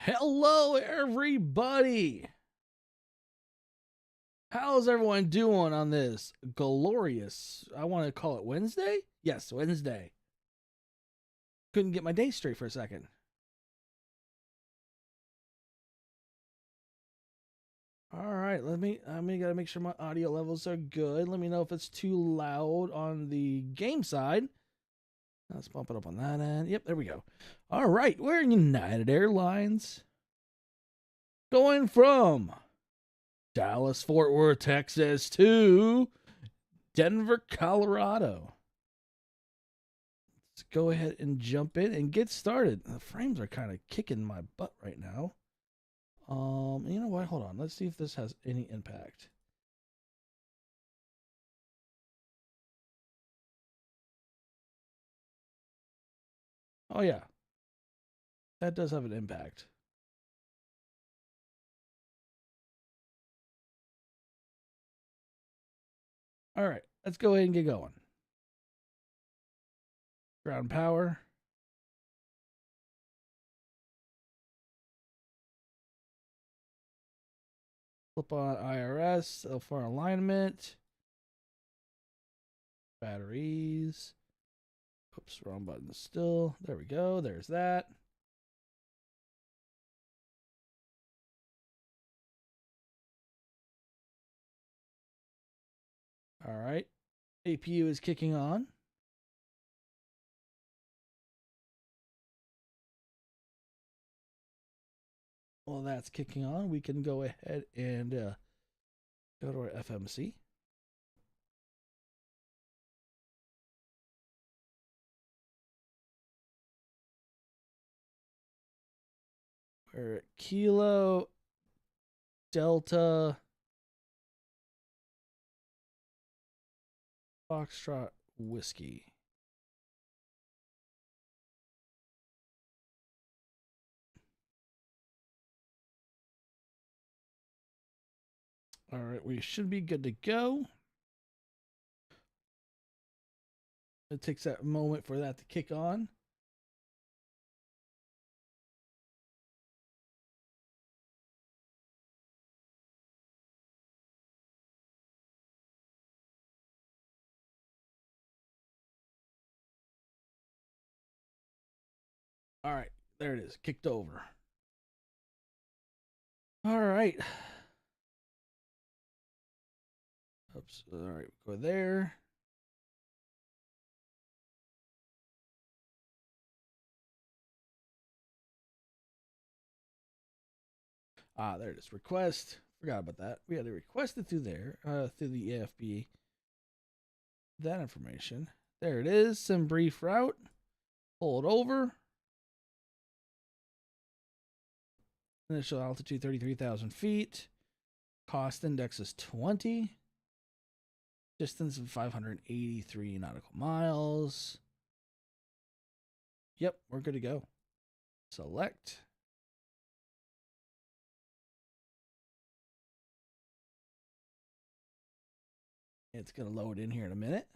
Hello, everybody. How's everyone doing on this glorious, I want to call it Wednesday? Yes, Wednesday. Couldn't get my day straight for a second. All right, gotta make sure my audio levels are good. Let me know if it's too loud on the game side. Let's bump it up on that end. Yep, there we go. All right, we're in United Airlines. Going from Dallas, Fort Worth, Texas to Denver, Colorado. Let's go ahead and jump in and get started. The frames are kind of kicking my butt right now. You know what? Hold on. Let's see if this has any impact. Oh yeah, that does have an impact. All right, let's go ahead and get going. Ground power. Flip on IRS. L4 alignment. Batteries. Oops, wrong button still. There we go. There's that. All right. APU is kicking on. While that's kicking on, we can go ahead and go to our FMC. We're at Kilo Delta Foxtrot Whiskey. All right, we should be good to go. It takes that moment for that to kick on. All right, there it is, kicked over. All right. Oops. All right, go there. There it is. Request. Forgot about that. We had to request it through there, through the EFB. That information. There it is. Some brief route. Pull it over. Initial altitude 33,000 feet. Cost index is 20. Distance of 583 nautical miles. Yep, we're good to go. Select. It's going to load in here in a minute.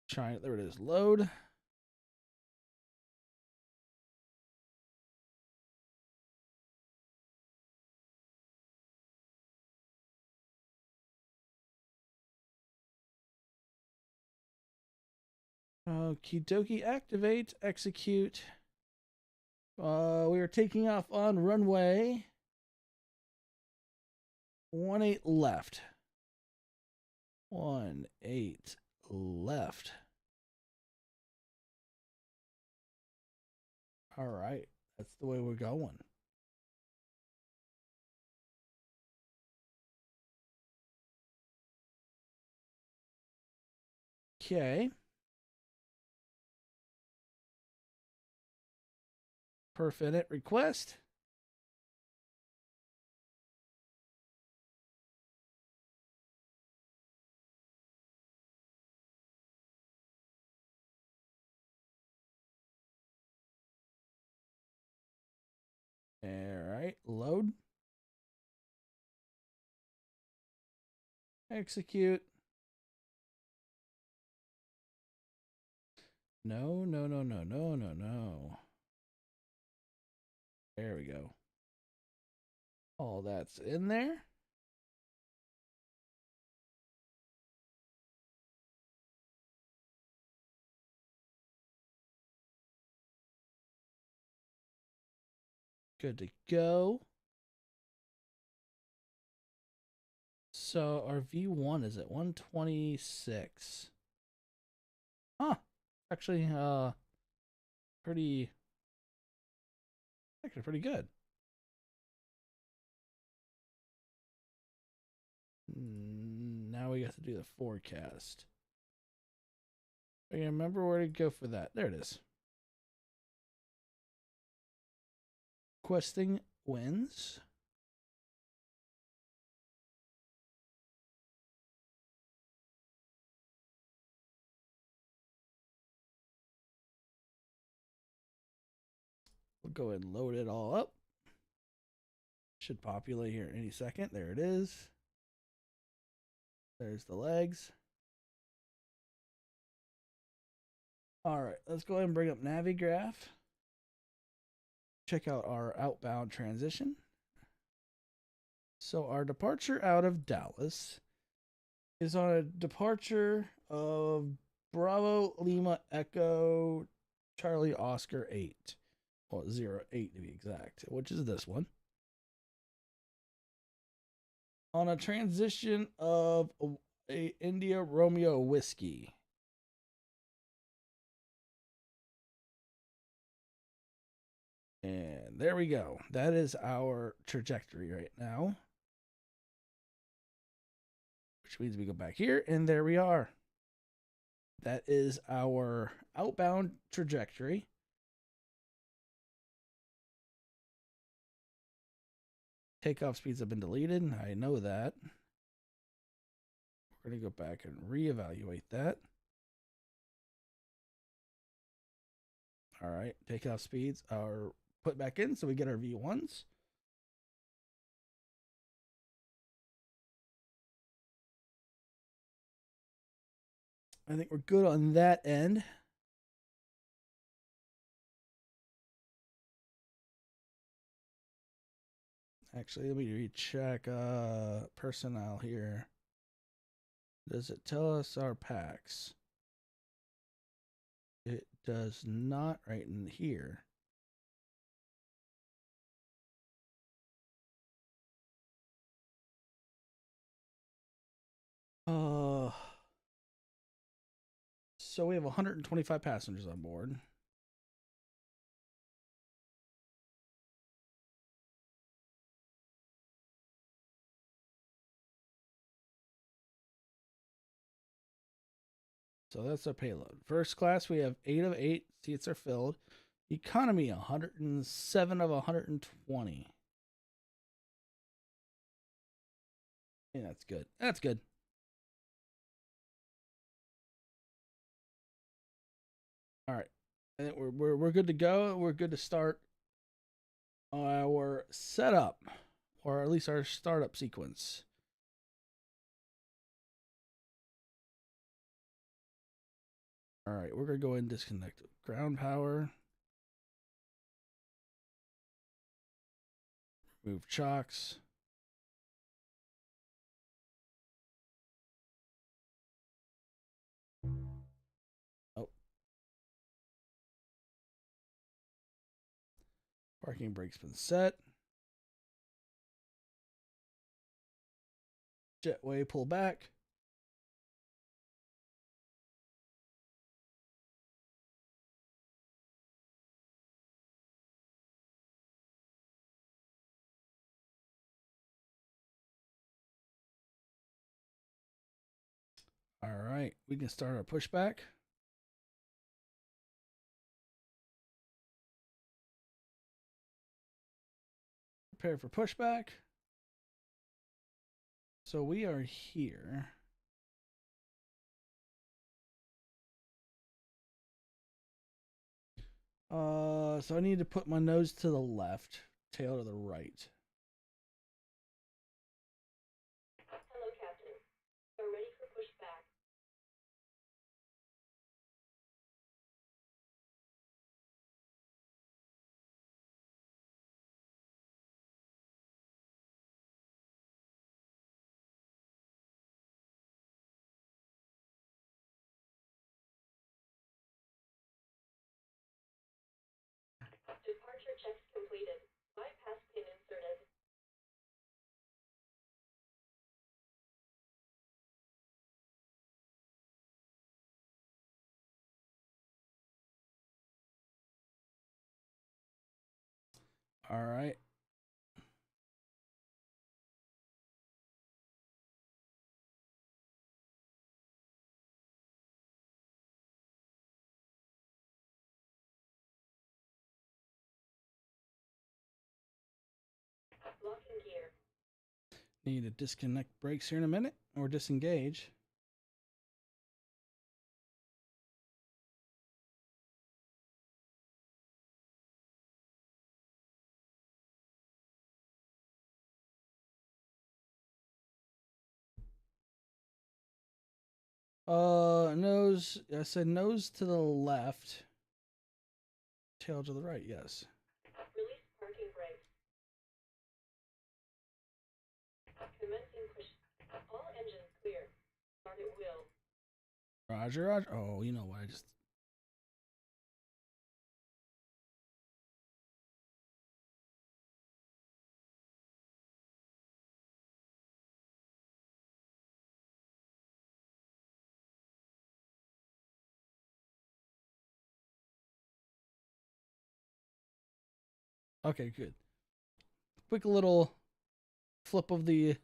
Try it. There it is. Load. Okie dokie. Activate. Execute. We are taking off on runway 18 left. 18 left. All right. That's the way we're going. Okay. Perf edit request. All right. Load. Execute. No, no, no, no, no, no, no. There we go. All that's in there. Good to go. So our V1 is at 126. Huh. Actually, pretty actually pretty good. Now we got to do the forecast. I remember where to go for that. There it is. Questing wins. We'll go ahead and load it all up. Should populate here any second. There it is. There's the legs. All right, let's go ahead and bring up Navigraph. Check out our outbound transition. So our departure out of Dallas is on a departure of Bravo Lima Echo Charlie Oscar 8. Well, 08 to be exact, which is this one. On a transition of a India Romeo Whiskey. And there we go. That is our trajectory right now. Which means we go back here, and there we are. That is our outbound trajectory. Takeoff speeds have been deleted. I know that. We're going to go back and reevaluate that. All right. Takeoff speeds are put back in, so we get our V1s. I think we're good on that end. Actually, let me recheck personnel here. Does it tell us our packs? It does not right in here. So we have 125 passengers on board. So that's our payload. First class, we have 8 of 8 seats are filled. Economy, 107 of 120. Yeah, that's good. That's good. All right. I think we're good to go. We're good to start our setup, or at least our startup sequence. All right, we're going to go ahead and disconnect ground power. Remove chocks. Oh. Parking brake's been set. Jetway pull back. All right, we can start our pushback. Prepare for pushback. So we are here. So I need to put my nose to the left, tail to the right. All right. Need to disconnect brakes here in a minute or disengage. Nose. I said nose to the left. Tail to the right. Yes. Roger, Roger. Oh, you know what? I just. Okay, good. Quick little flip of the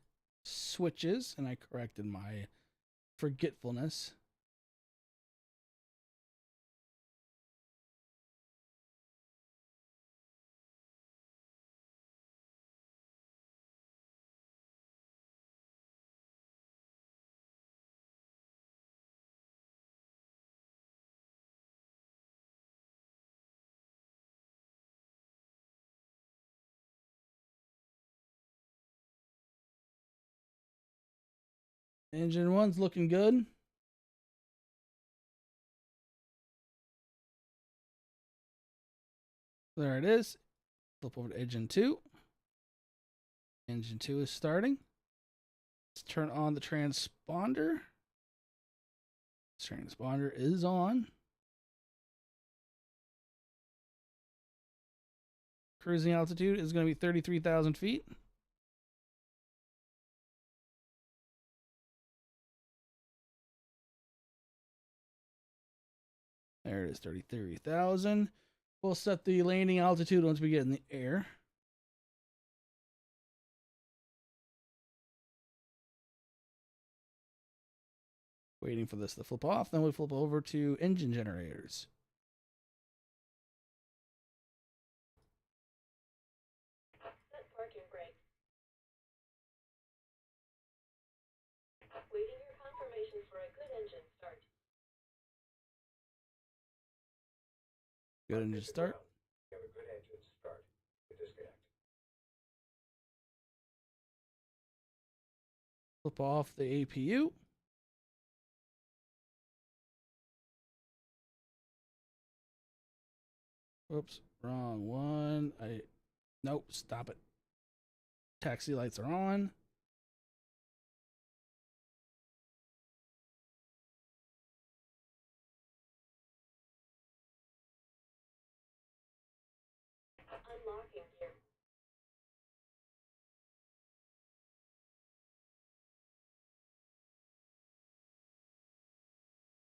switches, and I corrected my forgetfulness. Engine one's looking good. There it is. Flip over to engine two. Engine two is starting. Let's turn on the transponder. Transponder is on. Cruising altitude is going to be 33,000 feet. There it is, 33,000. We'll set the landing altitude once we get in the air. Waiting for this to flip off, then we flip over to engine generators. Set parking brake. Waiting your confirmation for a good engine start. Good engine start. You have a good engine start. Disconnect. Flip off the APU. Oops, wrong one. Nope, stop it. Taxi lights are on. Unlocking gear.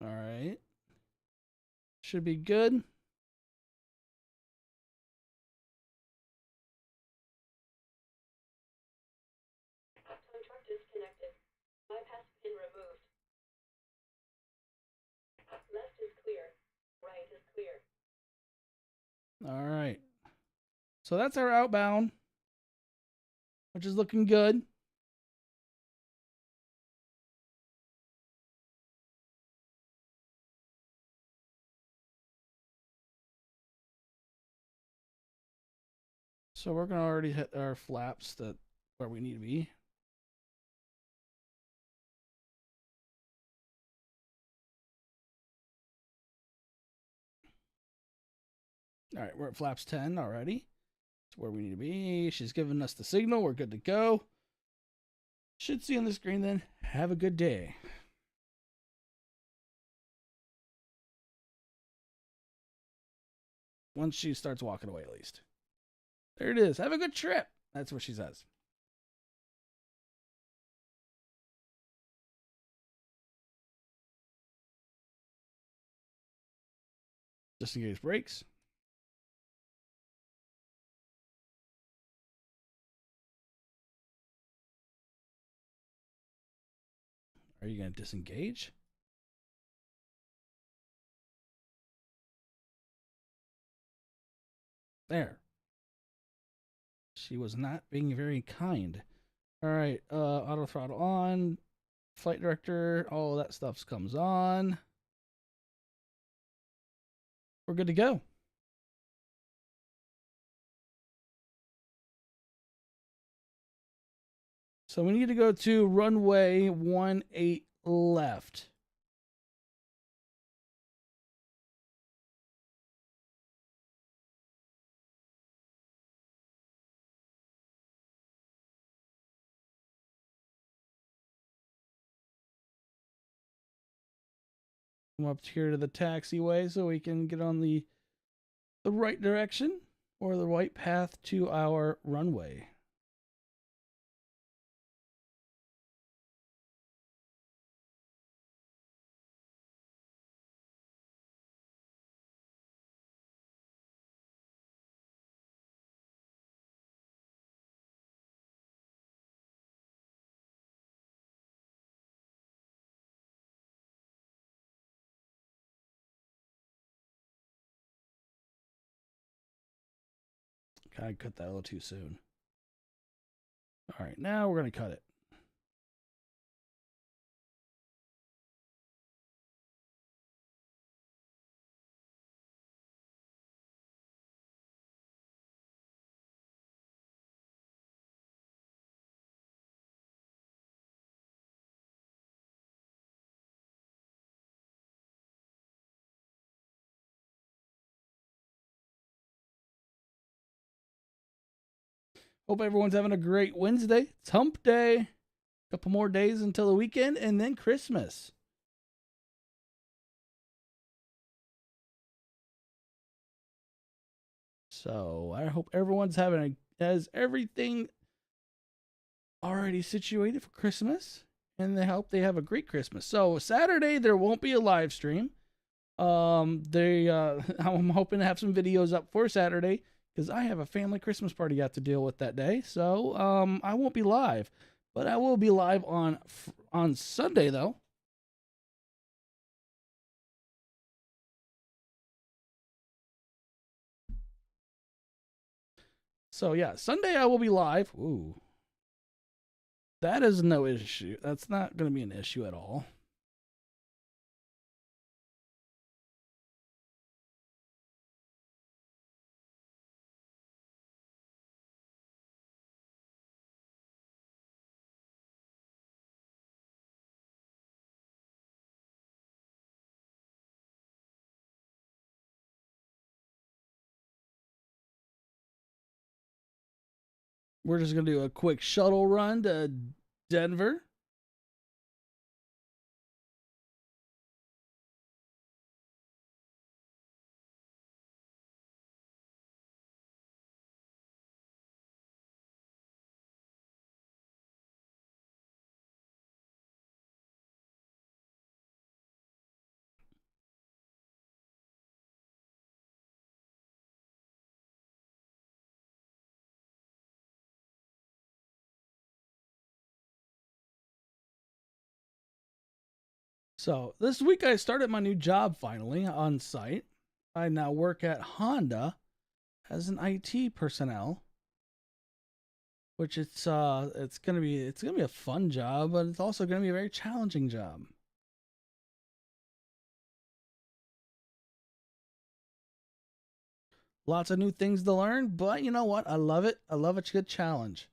All right. Should be good. Tow truck disconnected. Bypass pin removed. Left is clear. Right is clear. All right. So that's our outbound, which is looking good. So we're going to already hit our flaps that where we need to be. All right, we're at flaps 10 already. That's where we need to be. She's giving us the signal. We're good to go. Should see on the screen then. Have a good day. Once she starts walking away, at least. There it is. Have a good trip. That's what she says. Disengage brakes. Are you going to disengage? There. She was not being very kind. All right, auto throttle on. Flight director, all that stuff comes on. We're good to go. So we need to go to runway 18 left. Come up here to the taxiway so we can get on the right direction or the right path to our runway. I cut that a little too soon. All right, now we're going to cut it. Hope everyone's having a great Wednesday. It's hump day. A couple more days until the weekend and then Christmas. So I hope everyone's has everything already situated for Christmas, and they hope they have a great Christmas. So Saturday there won't be a live stream. I'm hoping to have some videos up for Saturday because I have a family Christmas party I have to deal with that day. So I won't be live, but I will be live on Sunday though. So yeah, Sunday I will be live. Ooh. That is no issue. That's not going to be an issue at all. We're just going to do a quick shuttle run to Denver. So this week I started my new job finally on site. I now work at Honda as an IT personnel, which it's gonna be a fun job, but it's also gonna be a very challenging job. Lots of new things to learn, but you know what? I love it. I love a good challenge.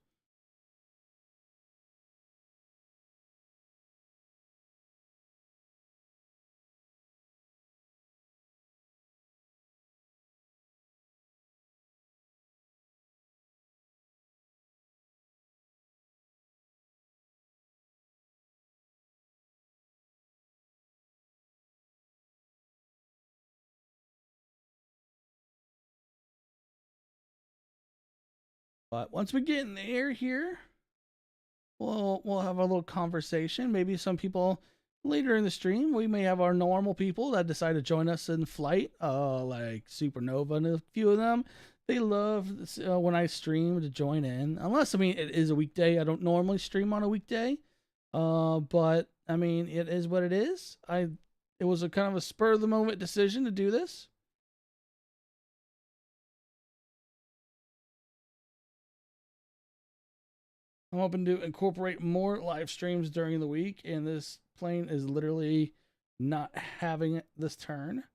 But once we get in the air here, we'll have a little conversation. Maybe some people later in the stream, we may have our normal people that decide to join us in flight, like Supernova and a few of them. They love when I stream to join in. Unless, I mean, it is a weekday. I don't normally stream on a weekday. But I mean, it is what it is. It was a kind of a spur of the moment decision to do this. I'm hoping to incorporate more live streams during the week, and this plane is literally not having this turn.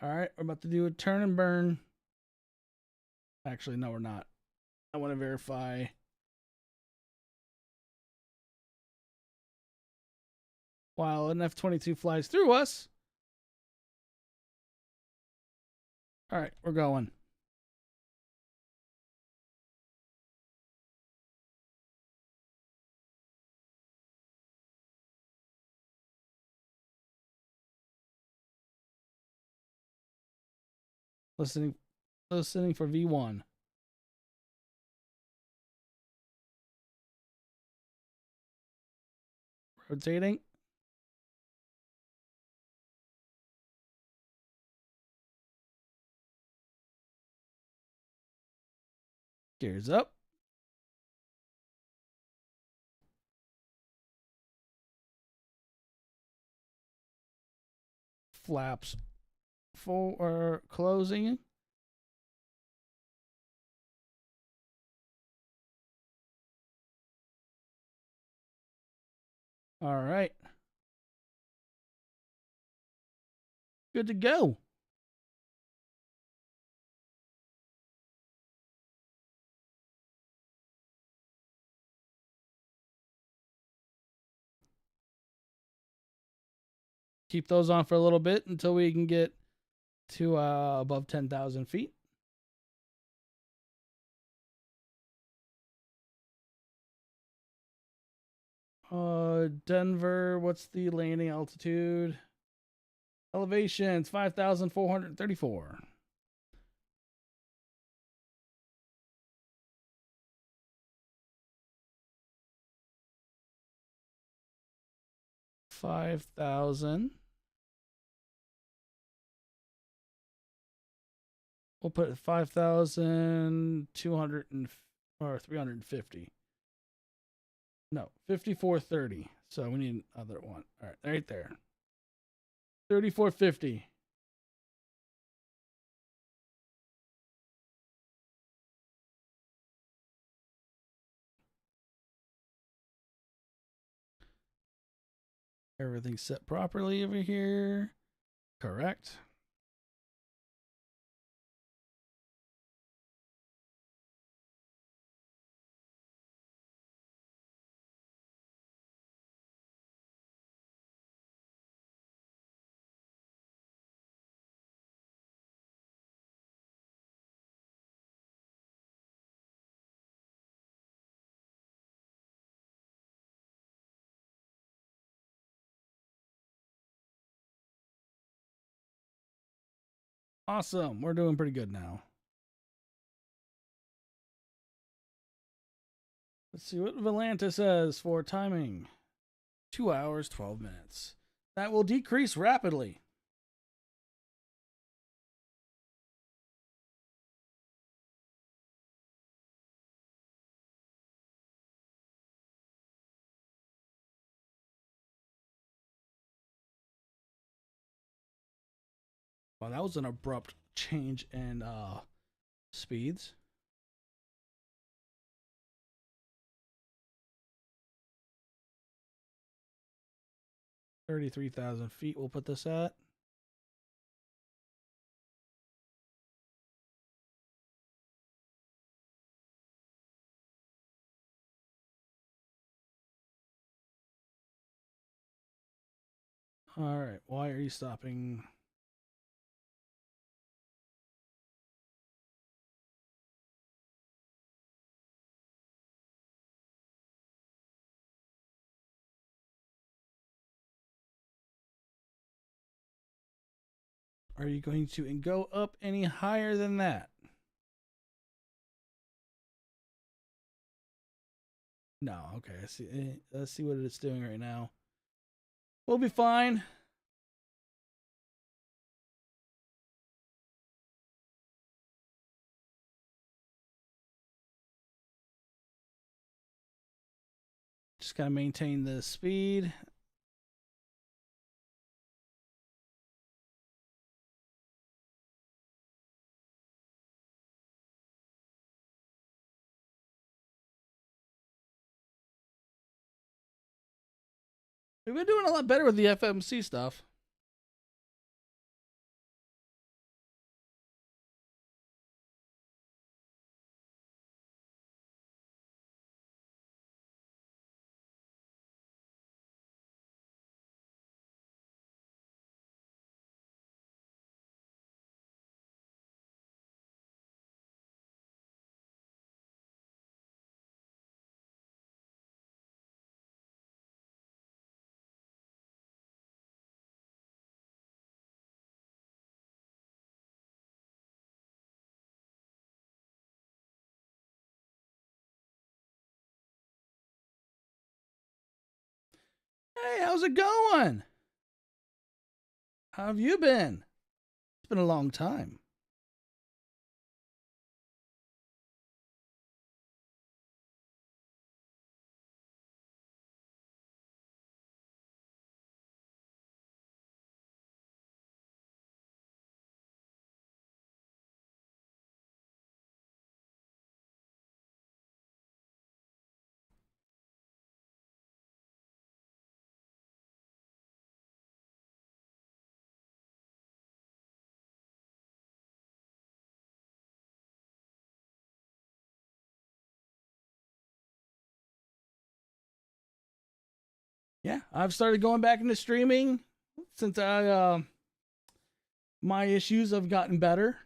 All right, we're about to do a turn and burn. Actually, no, we're not. I want to verify. While an F-22 flies through us. All right, we're going. Listening for V1. Rotating. Gears up. Flaps full or closing. All right. Good to go. Keep those on for a little bit until we can get to above 10,000 feet. Denver, what's the landing altitude? Elevations 5,434. $5,000. We'll put 5,200 or 350. No, 5430. So we need another one. All right, right there. 3450. Everything's set properly over here. Correct. Awesome. We're doing pretty good now. Let's see what Valanta says for timing. 2 hours, 12 minutes. That will decrease rapidly. Wow, that was an abrupt change in speeds. 33,000 feet we'll put this at. All right, why are you stopping? Are you going to go up any higher than that? No. Okay. I see. Let's see what it's doing right now. We'll be fine. Just gotta maintain the speed. We've been doing a lot better with the FMC stuff. Hey, how's it going? How have you been? It's been a long time. Yeah, I've started going back into streaming since my issues have gotten better.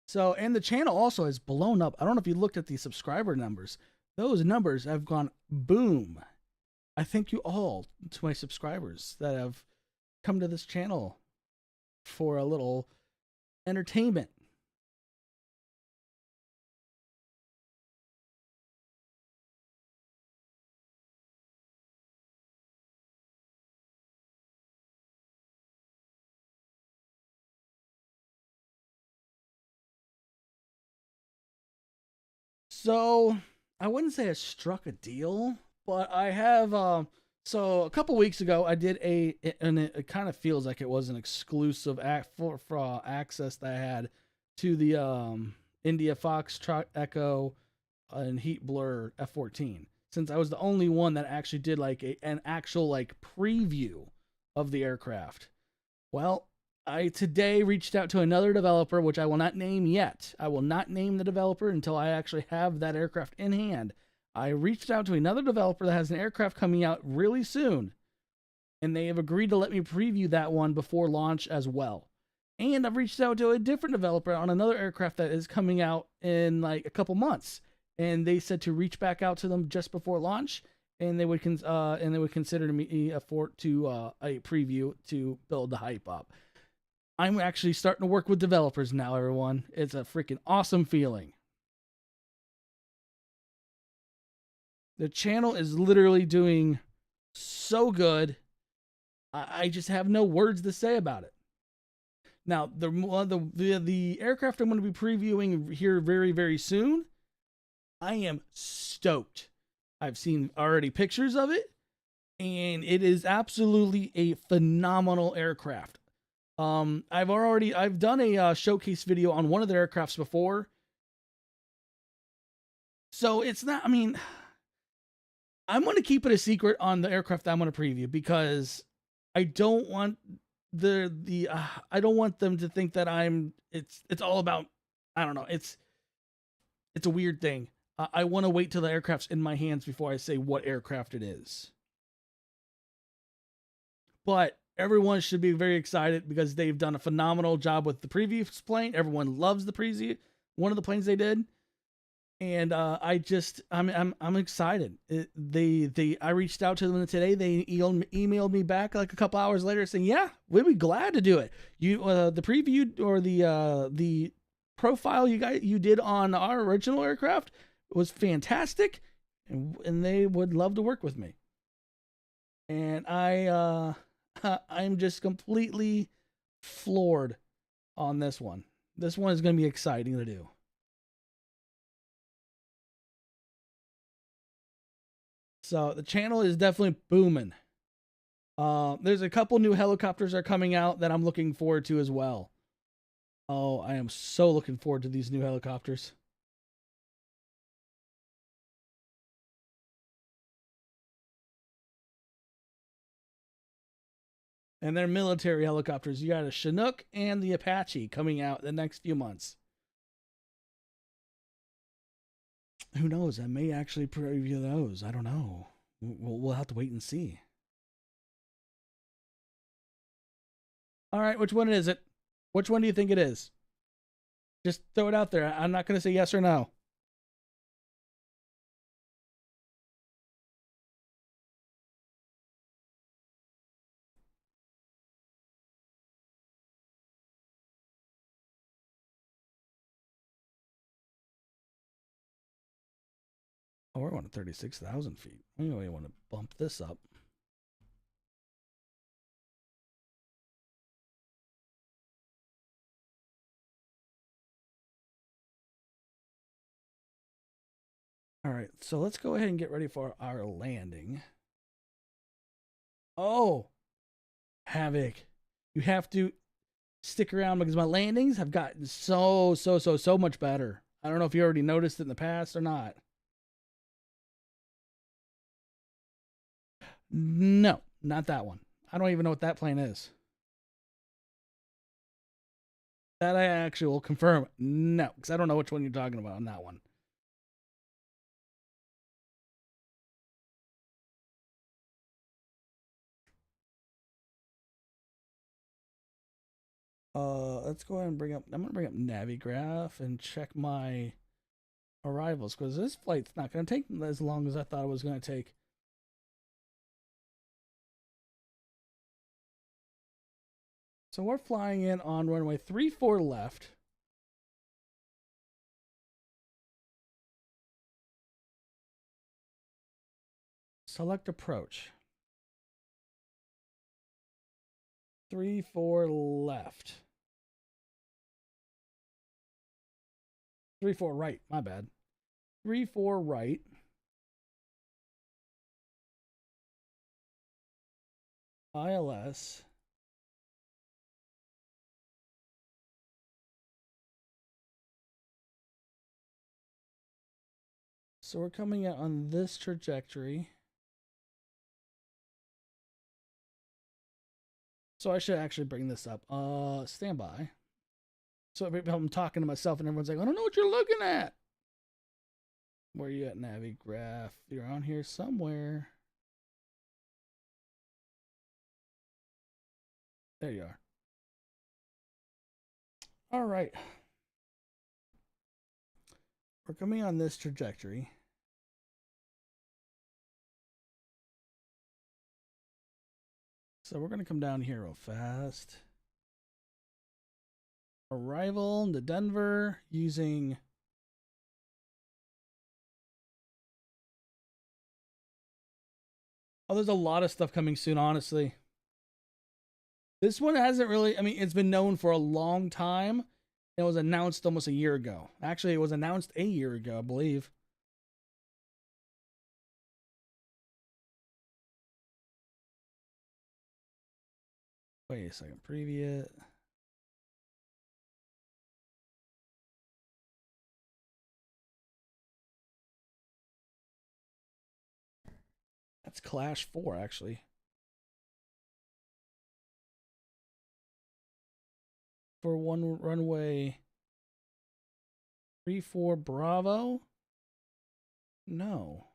So, and the channel also has blown up. I don't know if you looked at the subscriber numbers. Those numbers have gone boom. I thank you all to my subscribers that have come to this channel for a little entertainment. So I wouldn't say I struck a deal, but I have. So a couple weeks ago, I did and it kind of feels like it was an exclusive for access that I had to the India Foxtrot Echo and Heat Blur F-14. Since I was the only one that actually did like an actual like preview of the aircraft. Well, I today reached out to another developer, which I will not name yet. I will not name the developer until I actually have that aircraft in hand. I reached out to another developer that has an aircraft coming out really soon, and they have agreed to let me preview that one before launch as well. And I've reached out to a different developer on another aircraft that is coming out in like a couple months, and they said to reach back out to them just before launch, and they would consider me a preview to build the hype up. I'm actually starting to work with developers now, everyone. It's a freaking awesome feeling. The channel is literally doing so good. I just have no words to say about it. Now, the aircraft I'm going to be previewing here very, very soon, I am stoked. I've seen already pictures of it, and it is absolutely a phenomenal aircraft. I've done a showcase video on one of the aircrafts before. So it's not, I mean, I'm going to keep it a secret on the aircraft that I'm going to preview because I don't want I don't want them to think that it's all about, I don't know. It's a weird thing. I want to wait till the aircraft's in my hands before I say what aircraft it is. But everyone should be very excited because they've done a phenomenal job with the previous plane. Everyone loves the one of the planes they did. And I'm excited. I reached out to them today. They emailed me back like a couple hours later saying, "Yeah, we'd be glad to do it. You the preview or the profile you did on our original aircraft was fantastic, and they would love to work with me." And I'm just completely floored on this one. This one is going to be exciting to do. So the channel is definitely booming. There's a couple new helicopters that are coming out that I'm looking forward to as well. Oh, I am so looking forward to these new helicopters. And they're military helicopters. You got a Chinook and the Apache coming out in the next few months. Who knows? I may actually preview those. I don't know. We'll have to wait and see. All right, which one is it? Which one do you think it is? Just throw it out there. I'm not going to say yes or no. Oh, we're on 36,000 feet. Anyway, I want to bump this up. All right, so let's go ahead and get ready for our landing. Oh, Havoc, you have to stick around because my landings have gotten so much better. I don't know if you already noticed it in the past or not. No, not that one. I don't even know what that plane is. That I actually will confirm. No, because I don't know which one you're talking about on that one. Let's go ahead and bring up. I'm gonna bring up Navigraph and check my arrivals because this flight's not gonna take as long as I thought it was gonna take. So we're flying in on runway 34 left. Select approach. 34 left. 34 right, my bad. 34 right. ILS. So we're coming out on this trajectory. So I should actually bring this up. Stand by. So I'm talking to myself and everyone's like, I don't know what you're looking at. Where are you at, Navigraph? You're on here somewhere. There you are. All right. We're coming on this trajectory. So we're going to come down here real fast. Arrival to Denver using there's a lot of stuff coming soon, honestly. This one hasn't really, I mean, it's been known for a long time. It was announced almost a year ago. Actually, it was announced a year ago, I believe. Wait a second, preview it. That's Clash 4, actually. For one runway 34 Bravo? No.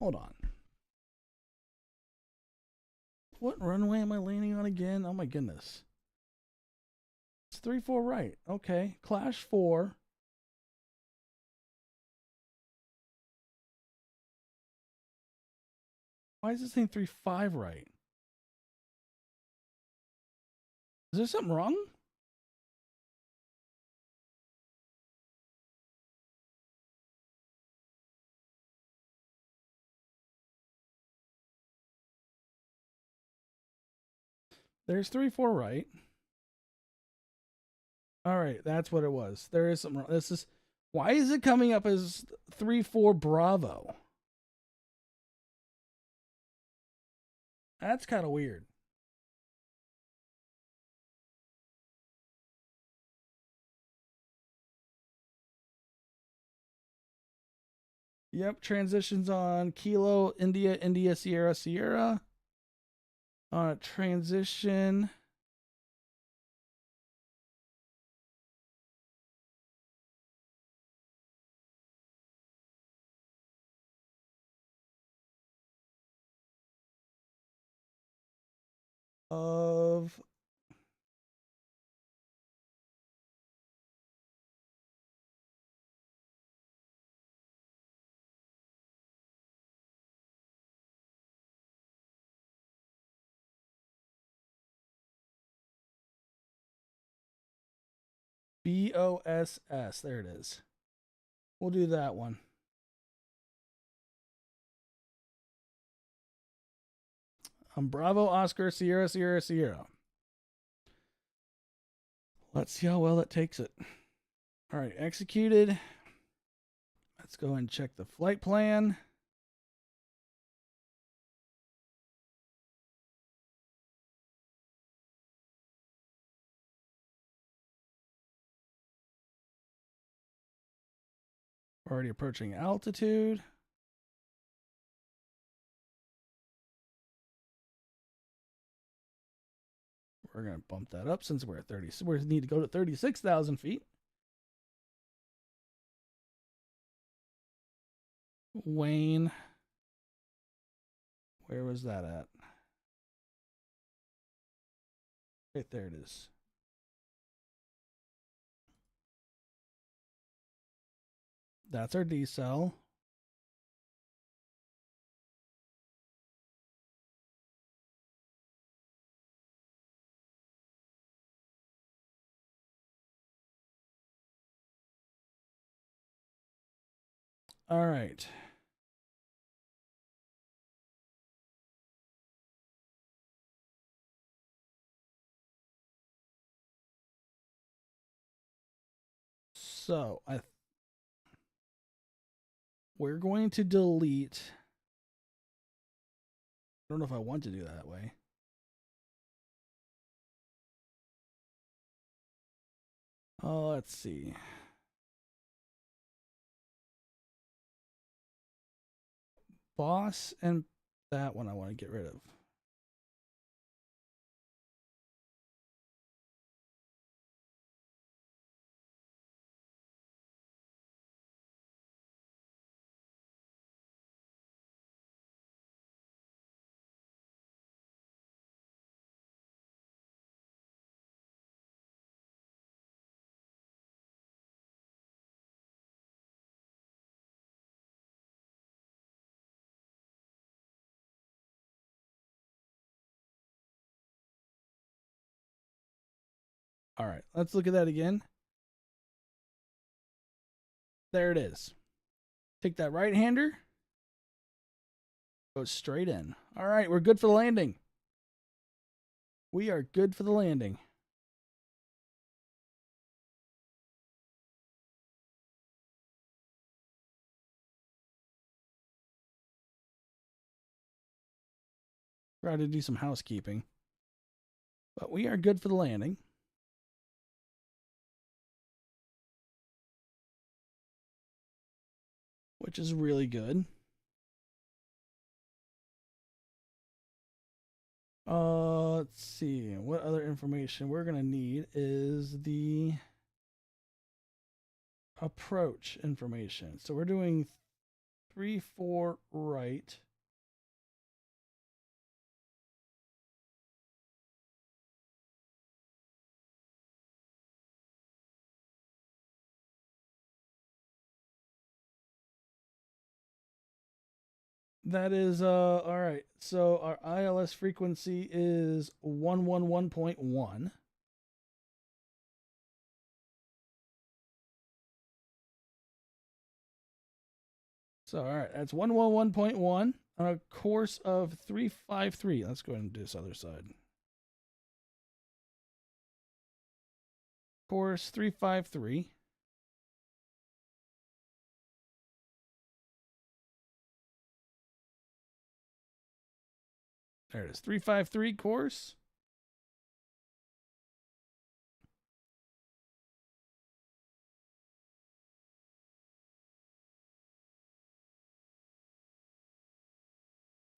Hold on. What runway am I landing on again? Oh my goodness. It's 3-4 right. Okay. Clash 4. Why is this thing 3-5 right? Is there something wrong? There's 3-4 right. All right, that's what it was. There is something wrong. This is why is it coming up as 3-4 Bravo? That's kind of weird. Yep, transitions on Kilo, India, India, Sierra, Sierra. Transition. Of BOSS. There it is. We'll do that one. Bravo, Oscar, Sierra, Sierra, Sierra. Let's see how well it takes it. All right, executed. Let's go and check the flight plan. We're already approaching altitude. We're going to bump that up since we're at 30. So we need to go to 36,000 feet. Wayne. Where was that at? Right there it is. That's our decel. All right. So we're going to delete. I don't know if I want to do that way. Oh, let's see. Boss and that one I want to get rid of. All right, let's look at that again. There it is. Take that right hander. Go straight in. All right, we're good for the landing. We are good for the landing. Try to do some housekeeping. But we are good for the landing. Which is really good. Let's see. What other information we're going to need is the approach information. So we're doing 3-4 right. That is all right. So our ILS frequency is 111.1. So all right, that's 111.1 on a course of 353. Let's go ahead and do this other side. Course 353. There it is. 353 course.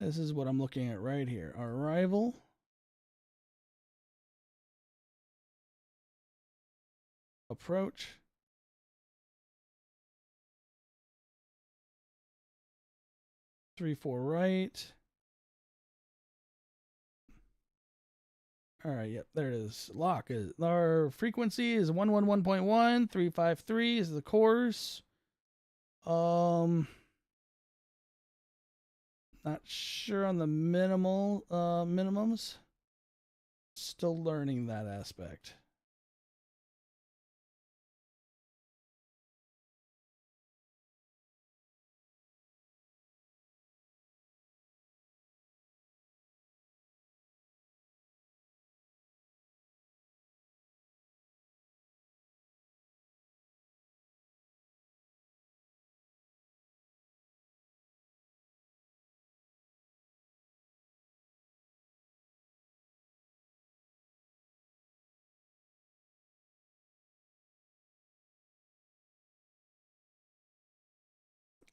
This is what I'm looking at right here. Our arrival. Approach. Three, four right. All right, yep, there it is. Lock is our frequency is 111.1, 353 is the course. Not sure on the minimums. Still learning that aspect.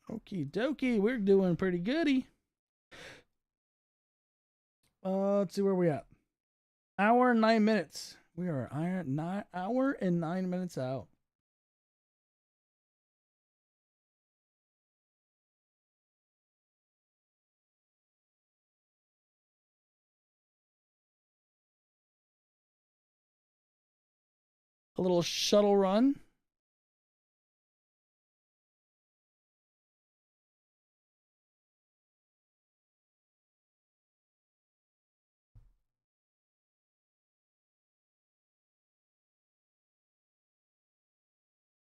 Okie dokie, we're doing pretty goody. Let's see where we at. Hour and 9 minutes. We are hour and 9 minutes out. A little shuttle run.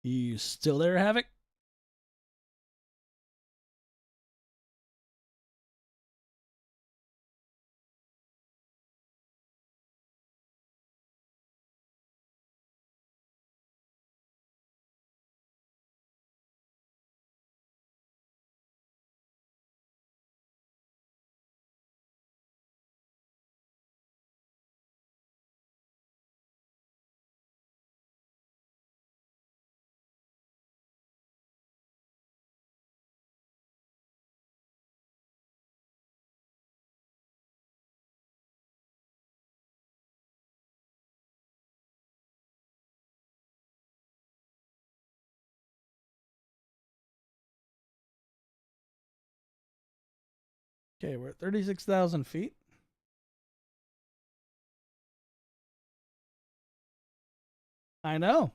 You still there, Havoc? Okay, we're at 36,000 feet. I know.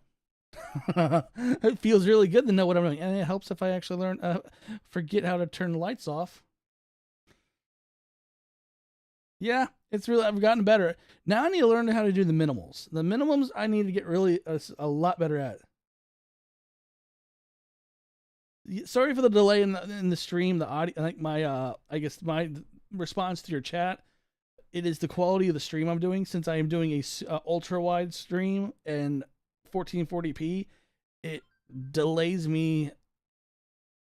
It feels really good to know what I'm doing, and it helps if I actually learn, forget how to turn the lights off. Yeah, it's really, I've gotten better. Now I need to learn how to do the minimals. The minimums I need to get really a lot better at. Sorry for the delay in the stream. The audio, like my, I guess my response to your chat. It is the quality of the stream I'm doing, since I am doing a ultra wide stream and 1440p. It delays me.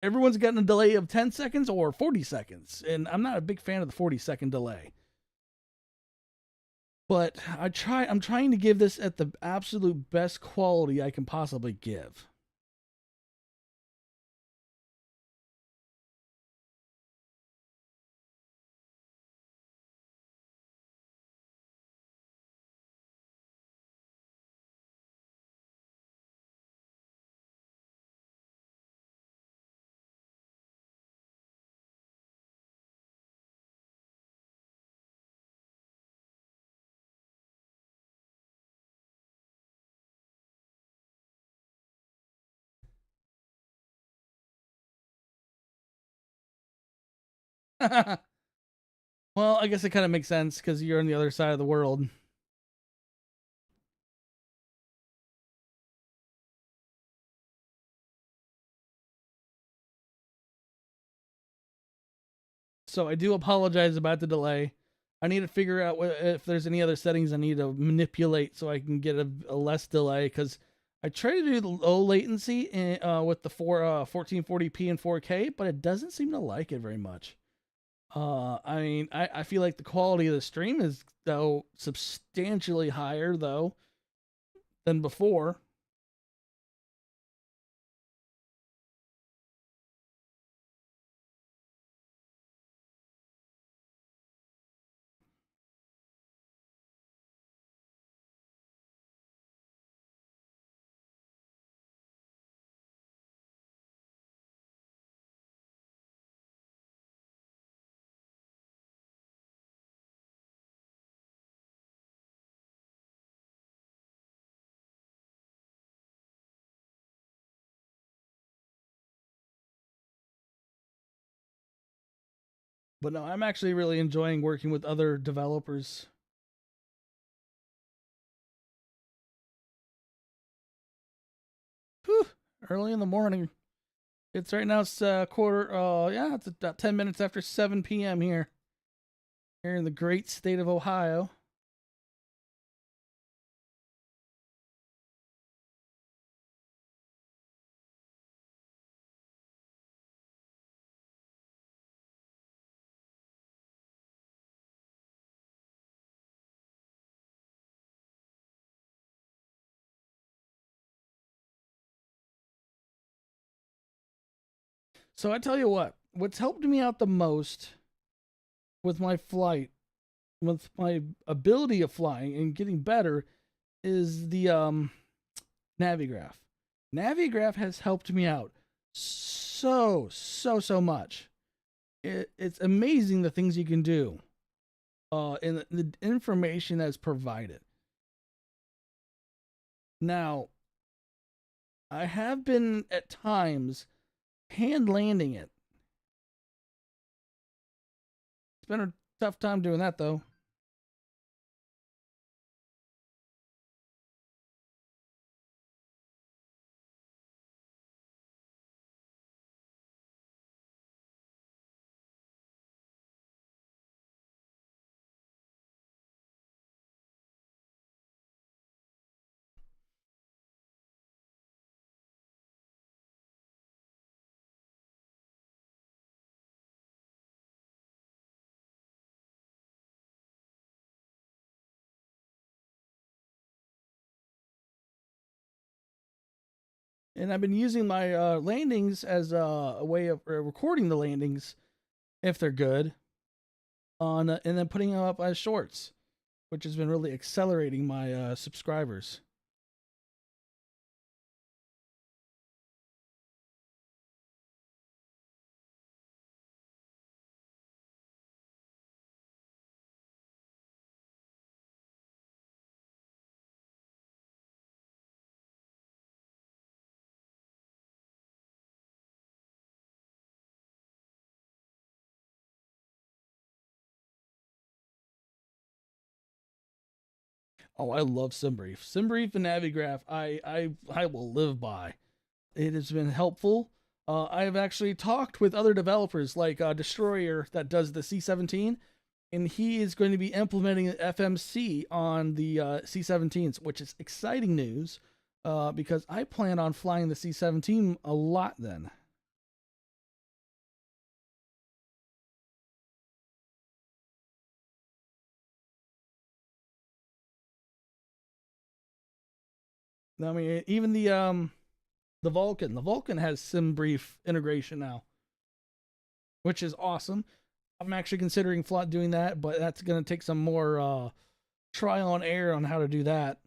Everyone's gotten a delay of 10 seconds or 40 seconds, and I'm not a big fan of the 40-second delay. But I'm trying to give this at the absolute best quality I can possibly give. Well, I guess it kind of makes sense because you're on the other side of the world. So I do apologize about the delay. I need to figure out if there's any other settings I need to manipulate so I can get a less delay because I try to do the low latency with the 1440p and 4K, but it doesn't seem to like it very much. I mean, I feel like the quality of the stream is though substantially higher though than before. But no, I'm actually really enjoying working with other developers. Whew, early in the morning. It's right now. It's quarter. Yeah, it's about 10 minutes after 7 p.m. here in the great state of Ohio. So I tell you what's helped me out the most with my flight, with my ability of flying and getting better, is the Navigraph. Navigraph has helped me out so much. It's amazing the things you can do, and the information that's provided. Now, I have been at times hand landing it. It's been a tough time doing that though. And I've been using my landings as a way of recording the landings if they're good on, and then putting them up as shorts, which has been really accelerating my subscribers. Oh, I love SimBrief. SimBrief and Navigraph, I will live by. It has been helpful. I have actually talked with other developers like Destroyer that does the C-17, and he is going to be implementing FMC on the C-17s, which is exciting news because I plan on flying the C-17 a lot then. I mean, even the Vulcan has SimBrief integration now, which is awesome. I'm actually considering doing that, but that's going to take some more trial and error on how to do that.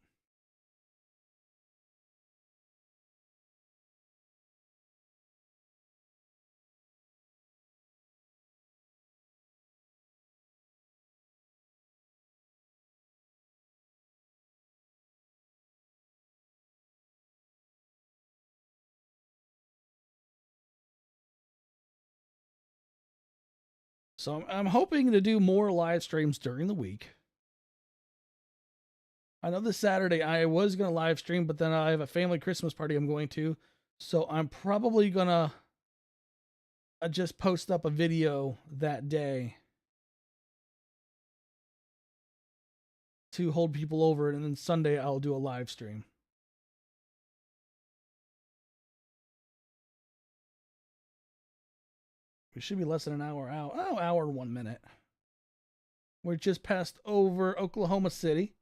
So I'm hoping to do more live streams during the week. I know this Saturday I was going to live stream, but then I have a family Christmas party I'm going to. So I'm probably going to just post up a video that day to hold people over. And then Sunday I'll do a live stream. We should be less than an hour out. Oh, hour and 1 minute. We're just passed over Oklahoma City.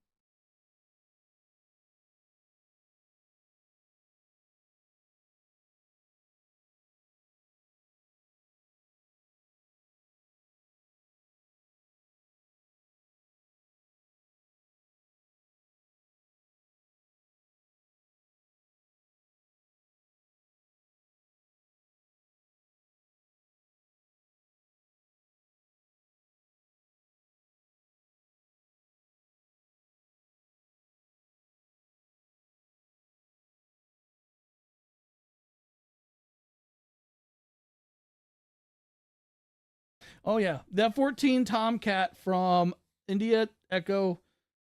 Oh yeah, that 14 Tomcat from India Echo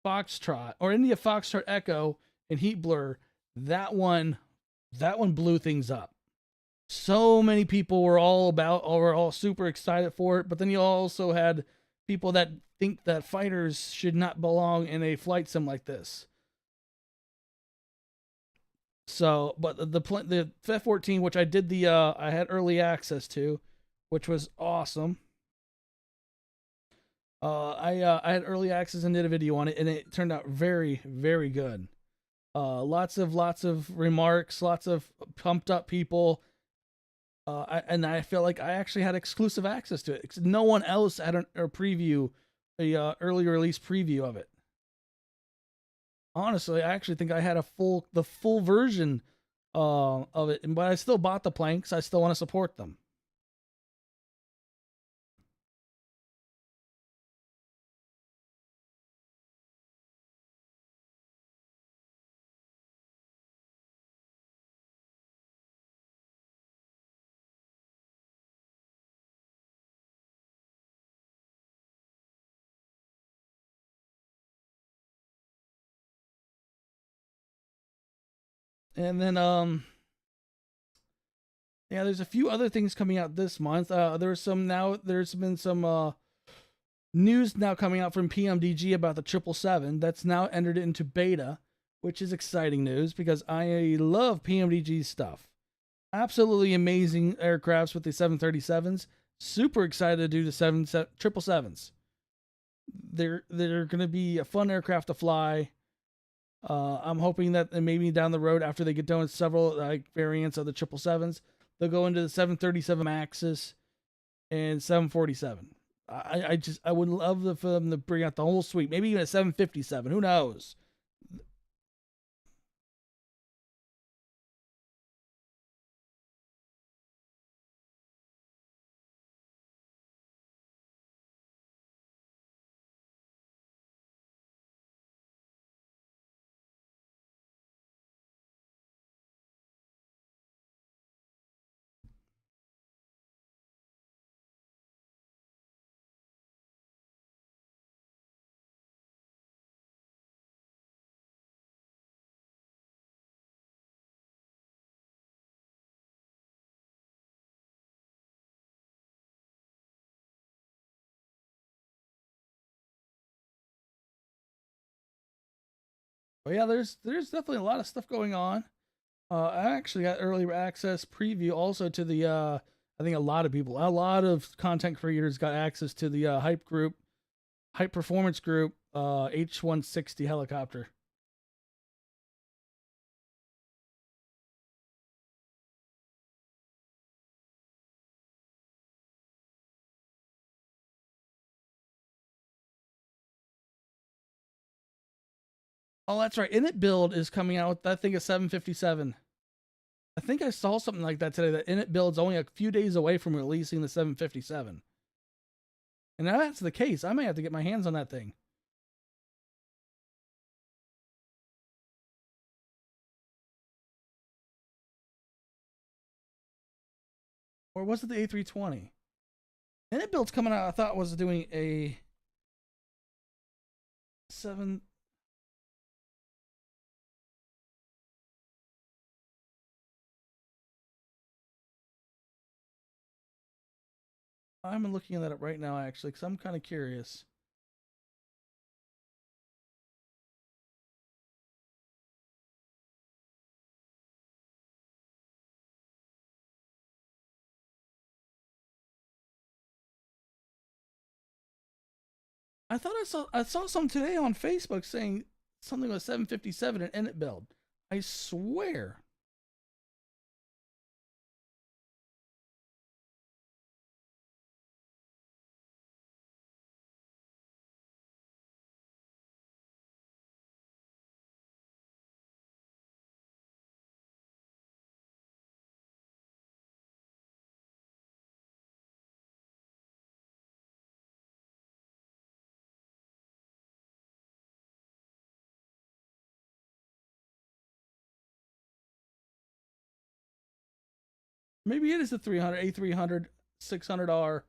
Foxtrot or India Foxtrot Echo and Heat Blur. That one blew things up. So many people were all super excited for it, but then you also had people that think that fighters should not belong in a flight sim like this. So, but the F-14, which I did I had early access to, which was awesome. I had early access and did a video on it, and it turned out very, very good. Lots of remarks, lots of pumped up people. I feel like I actually had exclusive access to it. No one else had a preview, early release preview of it. Honestly, I actually think I had the full version of it, but I still bought the planks. I still want to support them. And then yeah, there's a few other things coming out this month. There's been some news now coming out from PMDG about the 777 that's now entered into beta, which is exciting news because I love PMDG stuff. Absolutely amazing aircrafts with the 737s. Super excited to do the 777s. They're going to be a fun aircraft to fly. I'm hoping that maybe down the road, after they get done with several variants of the 777s, they'll go into the 737 Maxes and 747. I would love for them to bring out the whole suite. Maybe even a 757. Who knows? But yeah, there's definitely a lot of stuff going on. I actually got early access preview also to the I think a lot of content creators got access to the hype performance group H160 helicopter. Oh, that's right. Init Build is coming out with that thing of 757. I think I saw something like that today, that Init Build's only a few days away from releasing the 757. And if that's the case, I may have to get my hands on that thing. Or was it the A320? And it build's coming out. I thought was doing a 7. I'm looking that up right now, actually, because I'm kind of curious. I saw some today on Facebook saying something was 757 an Init build. I swear. Maybe it is a 300, A300, 600R.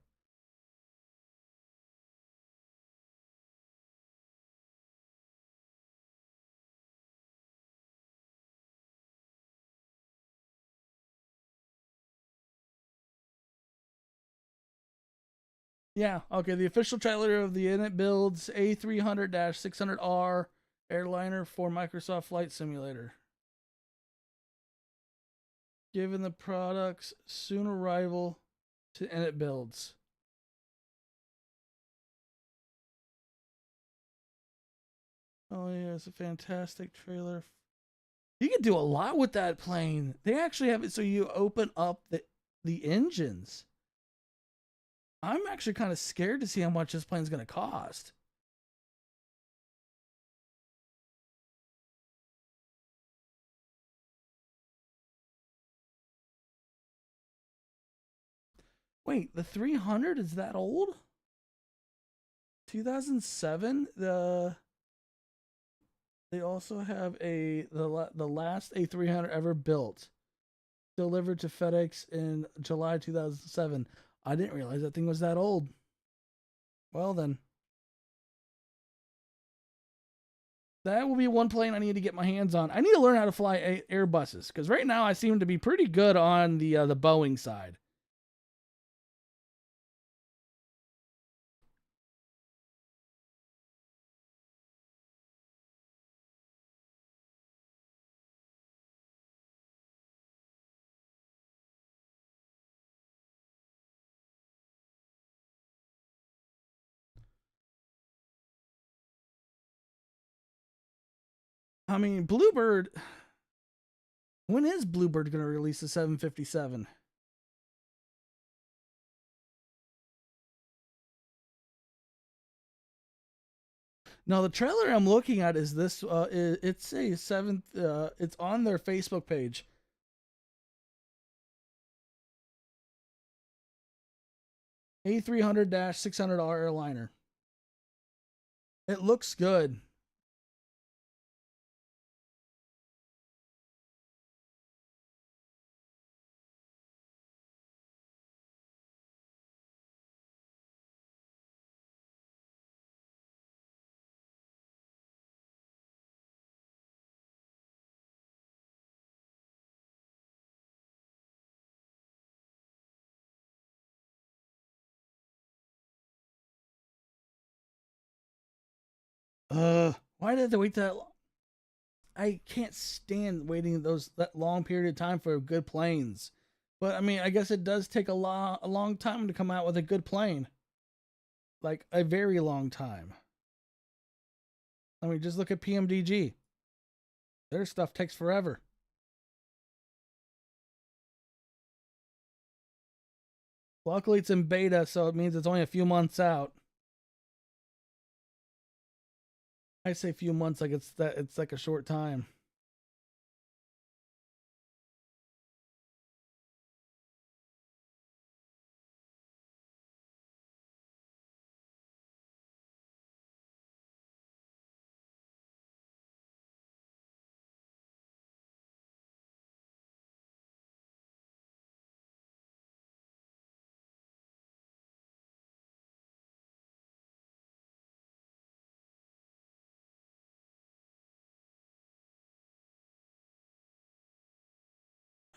Yeah, okay. The official trailer of the Init builds A300 600R airliner for Microsoft Flight Simulator. Given the product's soon arrival to Init builds. Oh, yeah, it's a fantastic trailer. You can do a lot with that plane. They actually have it so you open up the engines. I'm actually kind of scared to see how much this plane's going to cost. Wait, the 300 is that old? 2007. They also have the last A300 ever built, delivered to FedEx in July 2007. I didn't realize that thing was that old. Well then, that will be one plane I need to get my hands on. I need to learn how to fly Airbuses because right now I seem to be pretty good on the Boeing side. I mean, Bluebird. When is Bluebird going to release the 757? Now the trailer I'm looking at is this. It's a seventh. It's on their Facebook page. A300 600R airliner. It looks good. Why did they wait that long? I can't stand waiting that long period of time for good planes. But I mean, I guess it does take a long time to come out with a good plane. Like a very long time. I mean, just look at PMDG. Their stuff takes forever. Luckily, it's in beta, so it means it's only a few months out. I say few months like it's like a short time.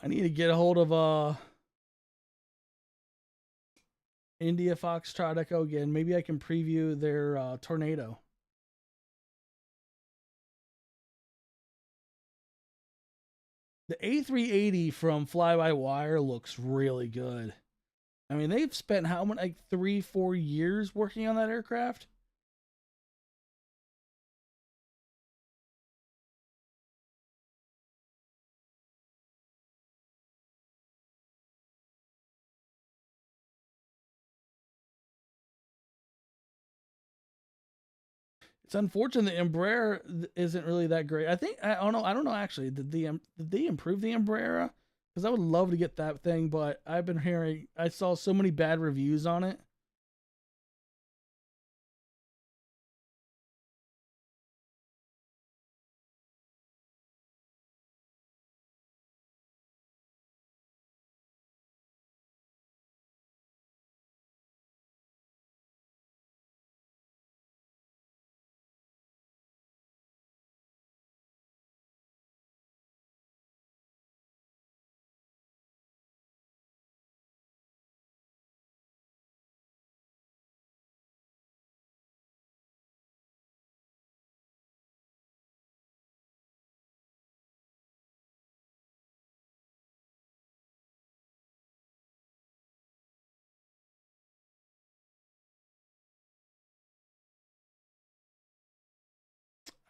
I need to get a hold of India Foxtrot Echo again. Maybe I can preview their Tornado. The A380 from Fly By Wire looks really good. I mean, they've spent how many, like 3-4 years working on that aircraft? It's unfortunate the Embraer isn't really that great. I think I don't know. I don't know actually. Did they improve the Embraer? Because I would love to get that thing, but I've been hearing I saw so many bad reviews on it.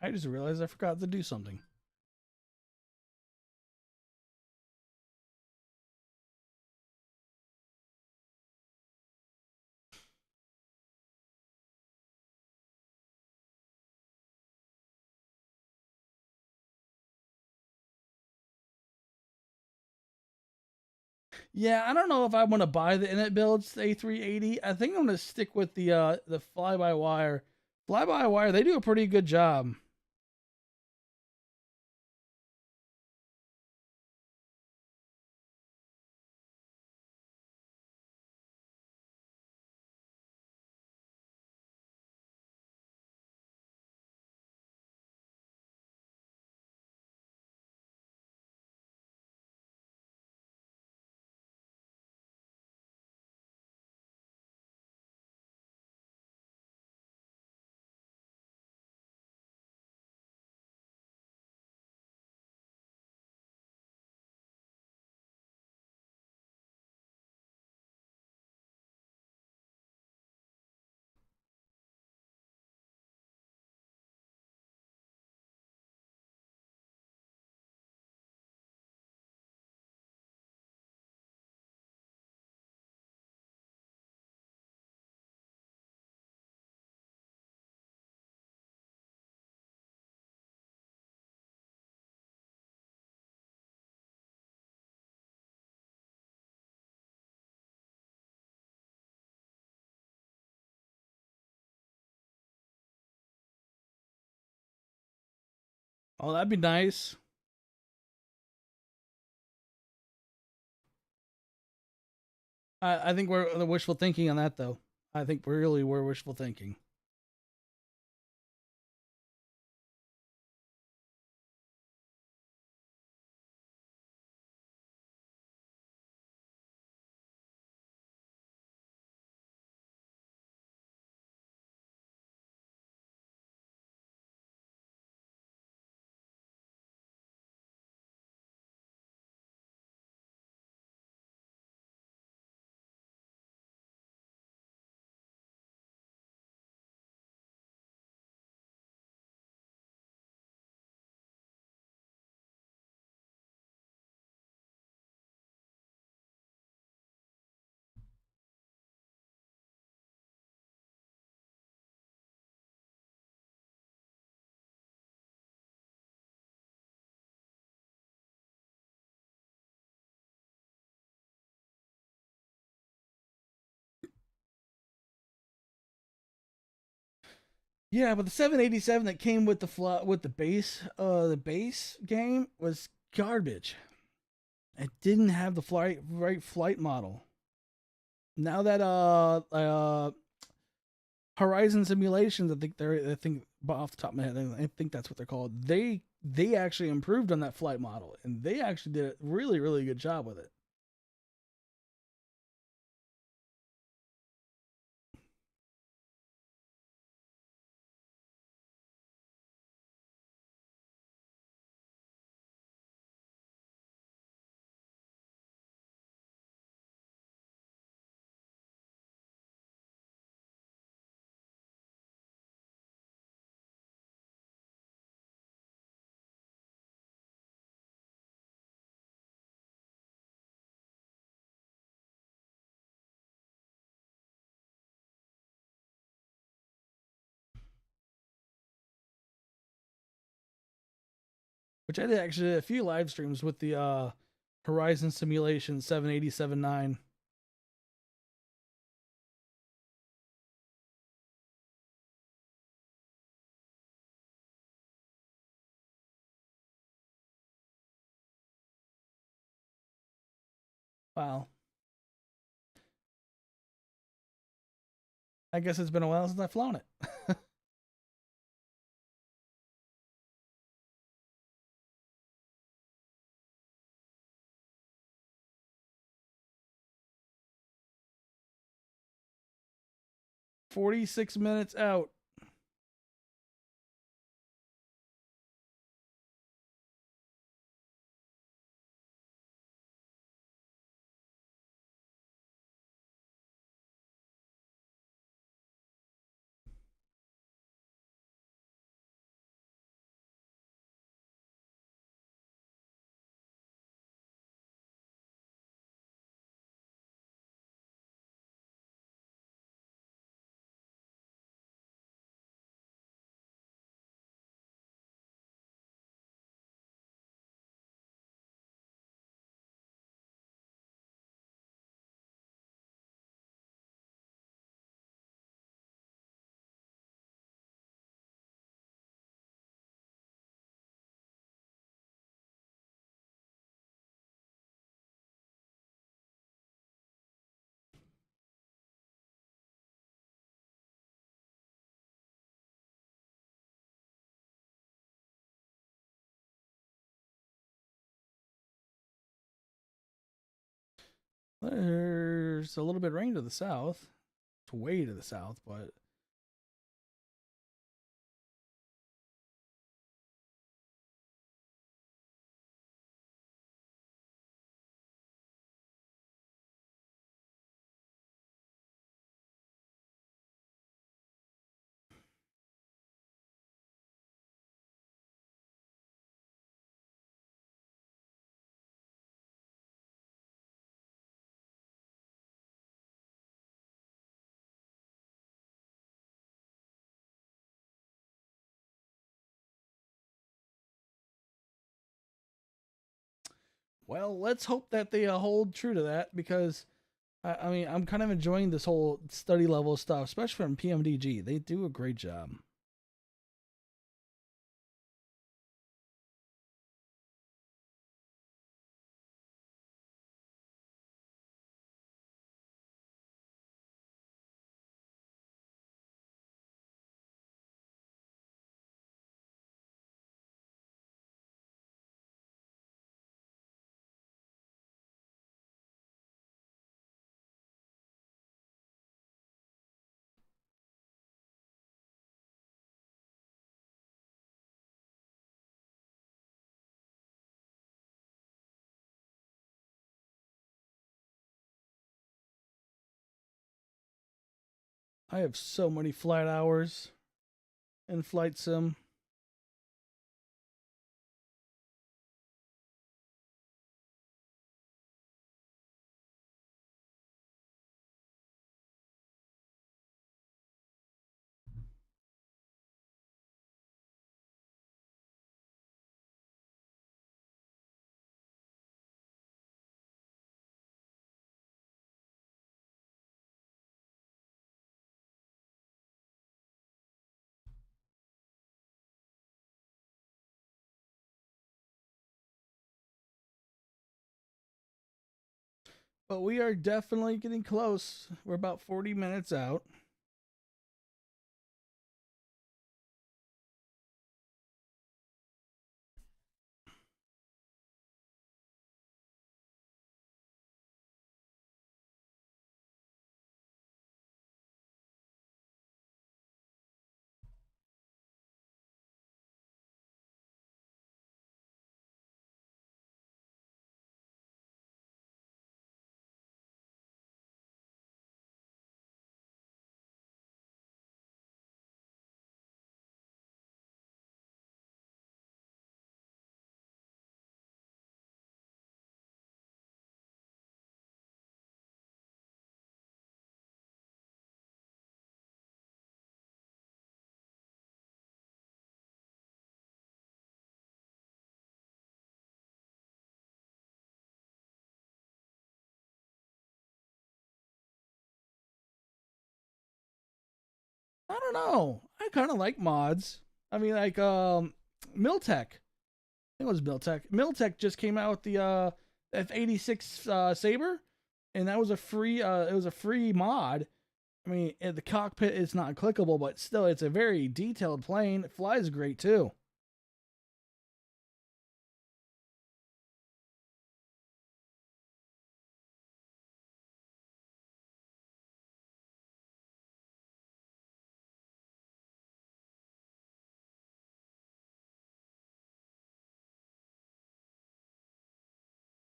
I just realized I forgot to do something. Yeah, I don't know if I want to buy the Init builds, the A380. I think I'm gonna stick with the fly by wire. Fly by wire, they do a pretty good job. Oh, that'd be nice. I think we're the wishful thinking on that though. I think we're wishful thinking. Yeah, but the 787 that came with the base game was garbage. It didn't have the right flight model. Now that Horizon Simulations, I think but off the top of my head, I think that's what they're called. They actually improved on that flight model, and they actually did a really really good job with it. Which I did actually a few live streams with the Horizon Simulation 787-9. Wow. I guess it's been a while since I've flown it. 46 minutes out. There's a little bit of rain to the south. It's way to the south, but well, let's hope that they hold true to that because I mean, I'm kind of enjoying this whole study level stuff, especially from PMDG. They do a great job. I have so many flight hours in Flight Sim. But we are definitely getting close. We're about 40 minutes out. I don't know. I kind of like mods. I mean, like Miltech. I think it was Miltech. Miltech just came out with the F86 Saber, and that was a free. It was a free mod. I mean, the cockpit is not clickable, but still, it's a very detailed plane. It flies great too.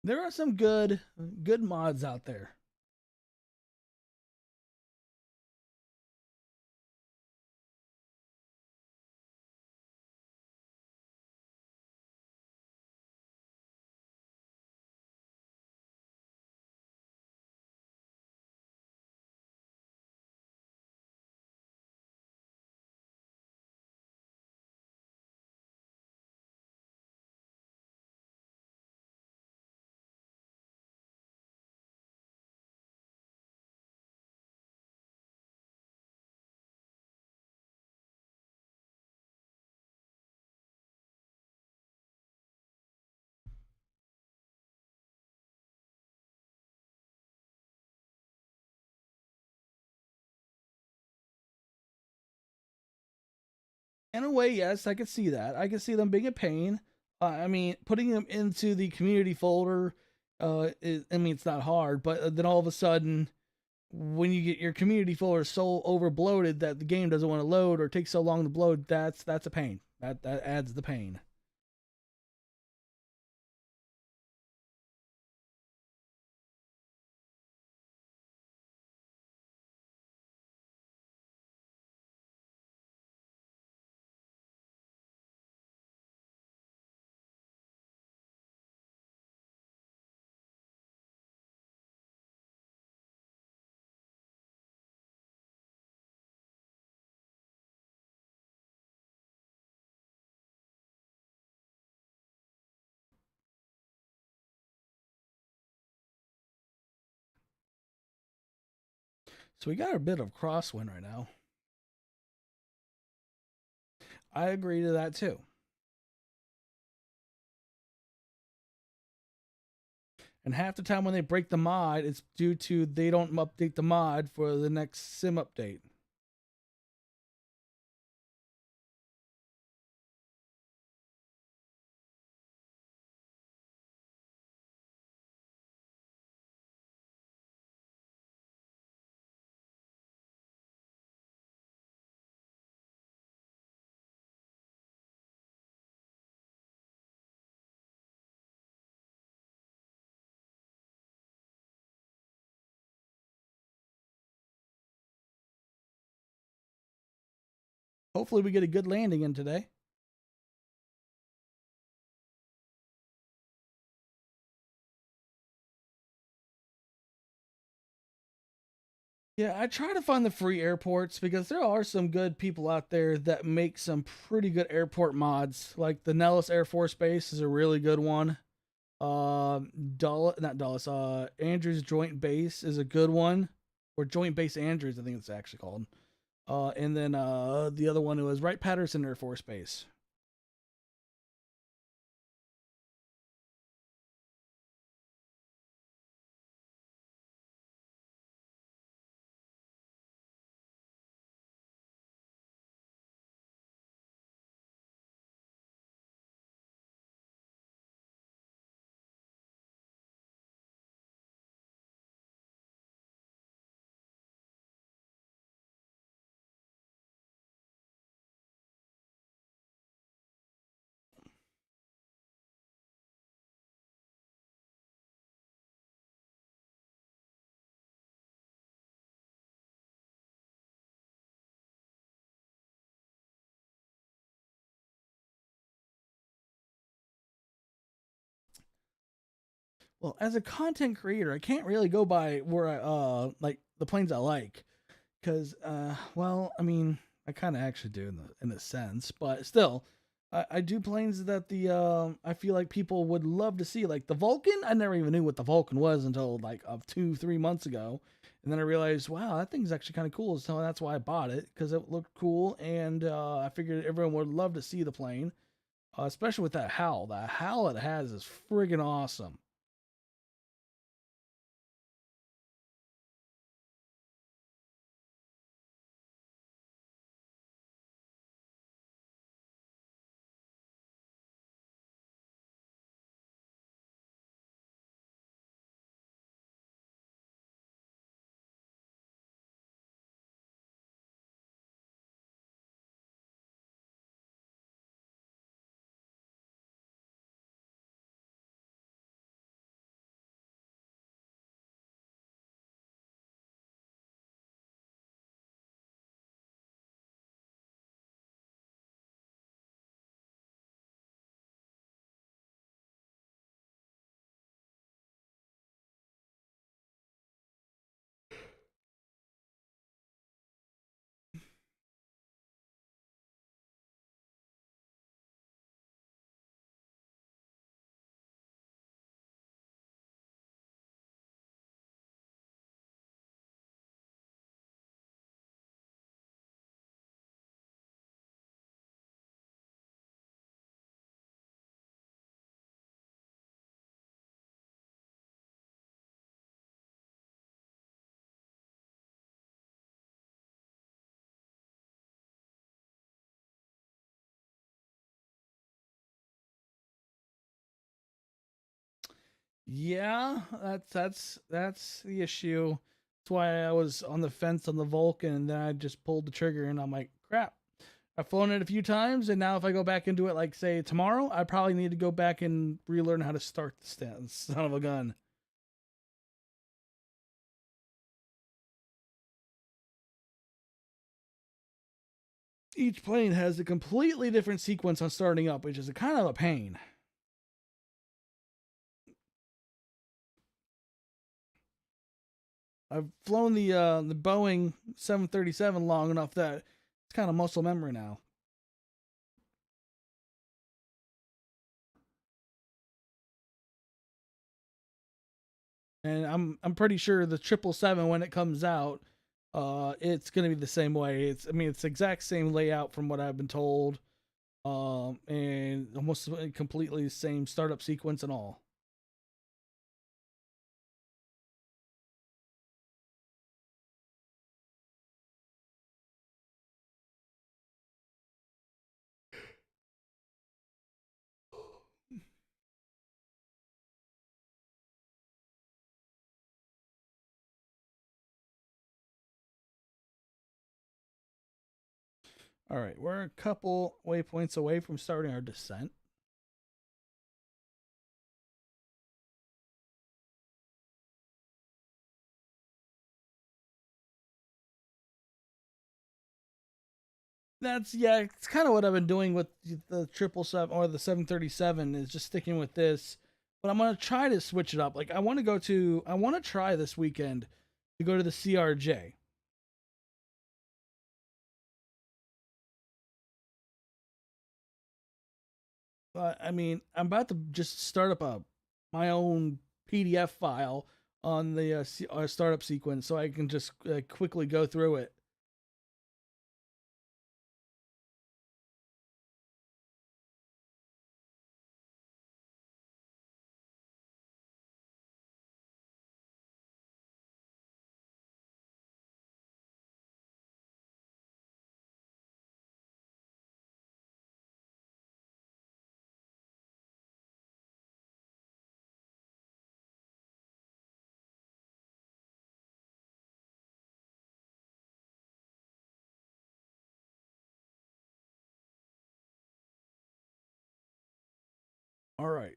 There are some good mods out there. In a way, yes, I could see that. I could see them being a pain. I mean, putting them into the community folder, I mean, it's not hard, but then all of a sudden, when you get your community folder so over bloated that the game doesn't want to load or takes so long to load, that's a pain. That adds the pain. So we got a bit of crosswind right now. I agree to that too. And half the time when they break the mod, it's due to they don't update the mod for the next sim update. Hopefully, we get a good landing in today. Yeah, I try to find the free airports because there are some good people out there that make some pretty good airport mods. Like the Nellis Air Force Base is a really good one. Not Dulles. Andrews Joint Base is a good one, or Joint Base Andrews, I think it's actually called. And then the other one was Wright Patterson Air Force Base. Well, as a content creator, I can't really go by where I like the planes I like, because well, I mean, I kind of actually do in a sense, but still, I do planes that I feel like people would love to see, like the Vulcan. I never even knew what the Vulcan was until like 2-3 months ago, and then I realized, wow, that thing's actually kind of cool. So that's why I bought it, because it looked cool, and I figured everyone would love to see the plane, especially with that howl. The howl it has is friggin' awesome. Yeah, that's the issue. That's why I was on the fence on the Vulcan, and then I just pulled the trigger, and I'm like, crap. I've flown it a few times, and now if I go back into it, like say tomorrow, I probably need to go back and relearn how to start the son of a gun. Each plane has a completely different sequence on starting up, which is a kind of a pain. I've flown the Boeing 737 long enough that it's kind of muscle memory now. And I'm pretty sure the 777 when it comes out, it's gonna be the same way. It's the exact same layout from what I've been told, and almost completely the same startup sequence and all. All right, we're a couple waypoints away from starting our descent. That's yeah, it's kind of what I've been doing with the 777 or the 737 is just sticking with this. But I'm gonna try to switch it up. Like I want to try this weekend to go to the CRJ. I'm about to just start up my own PDF file on the startup sequence so I can just quickly go through it. All right,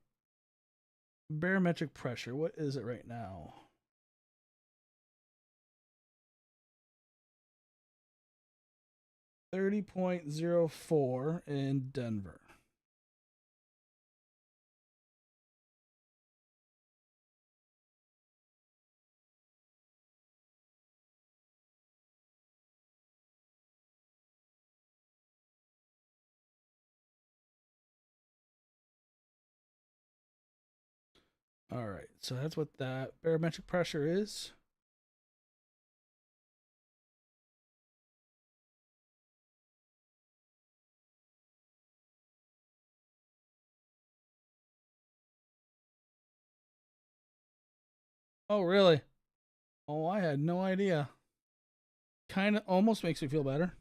barometric pressure. What is it right now? 30.04 in Denver. All right, so that's what that barometric pressure is. Oh, really? Oh, I had no idea. Kind of almost makes me feel better.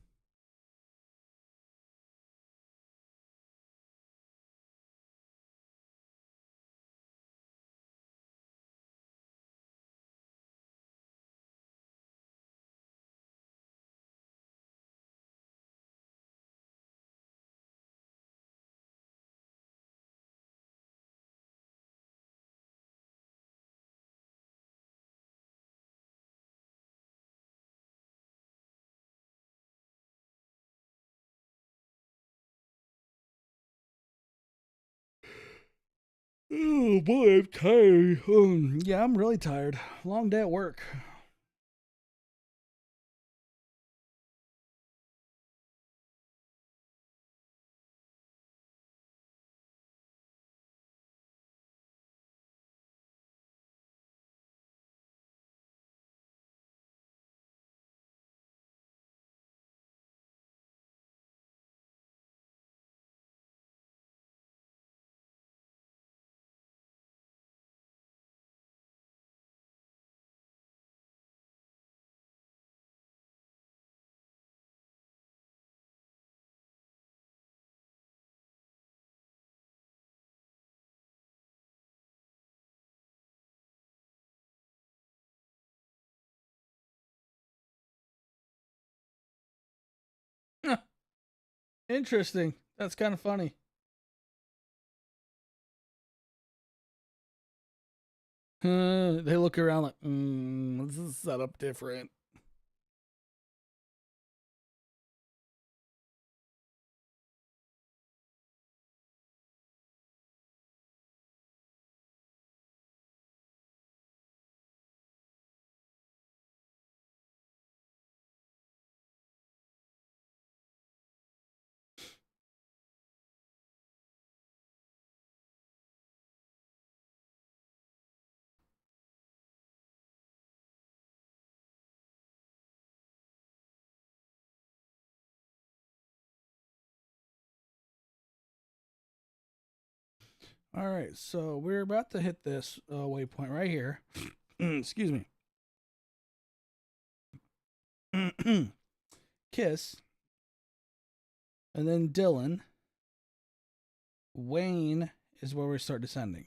Oh boy, I'm tired. Yeah, I'm really tired. Long day at work. Interesting. That's kind of funny. They look around like, this is set up different. All right, so we're about to hit this waypoint right here. Excuse me. Kiss, and then Dylan. Wayne is where we start descending.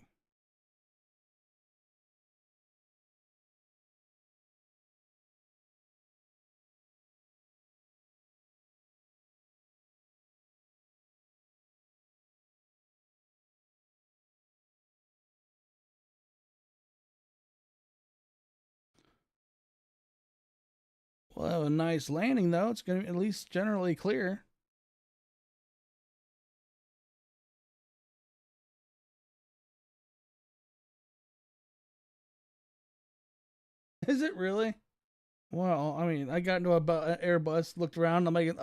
We'll have a nice landing, though. It's going to be at least generally clear. Is it really? Well, I mean, I got into an Airbus, looked around, I'm like,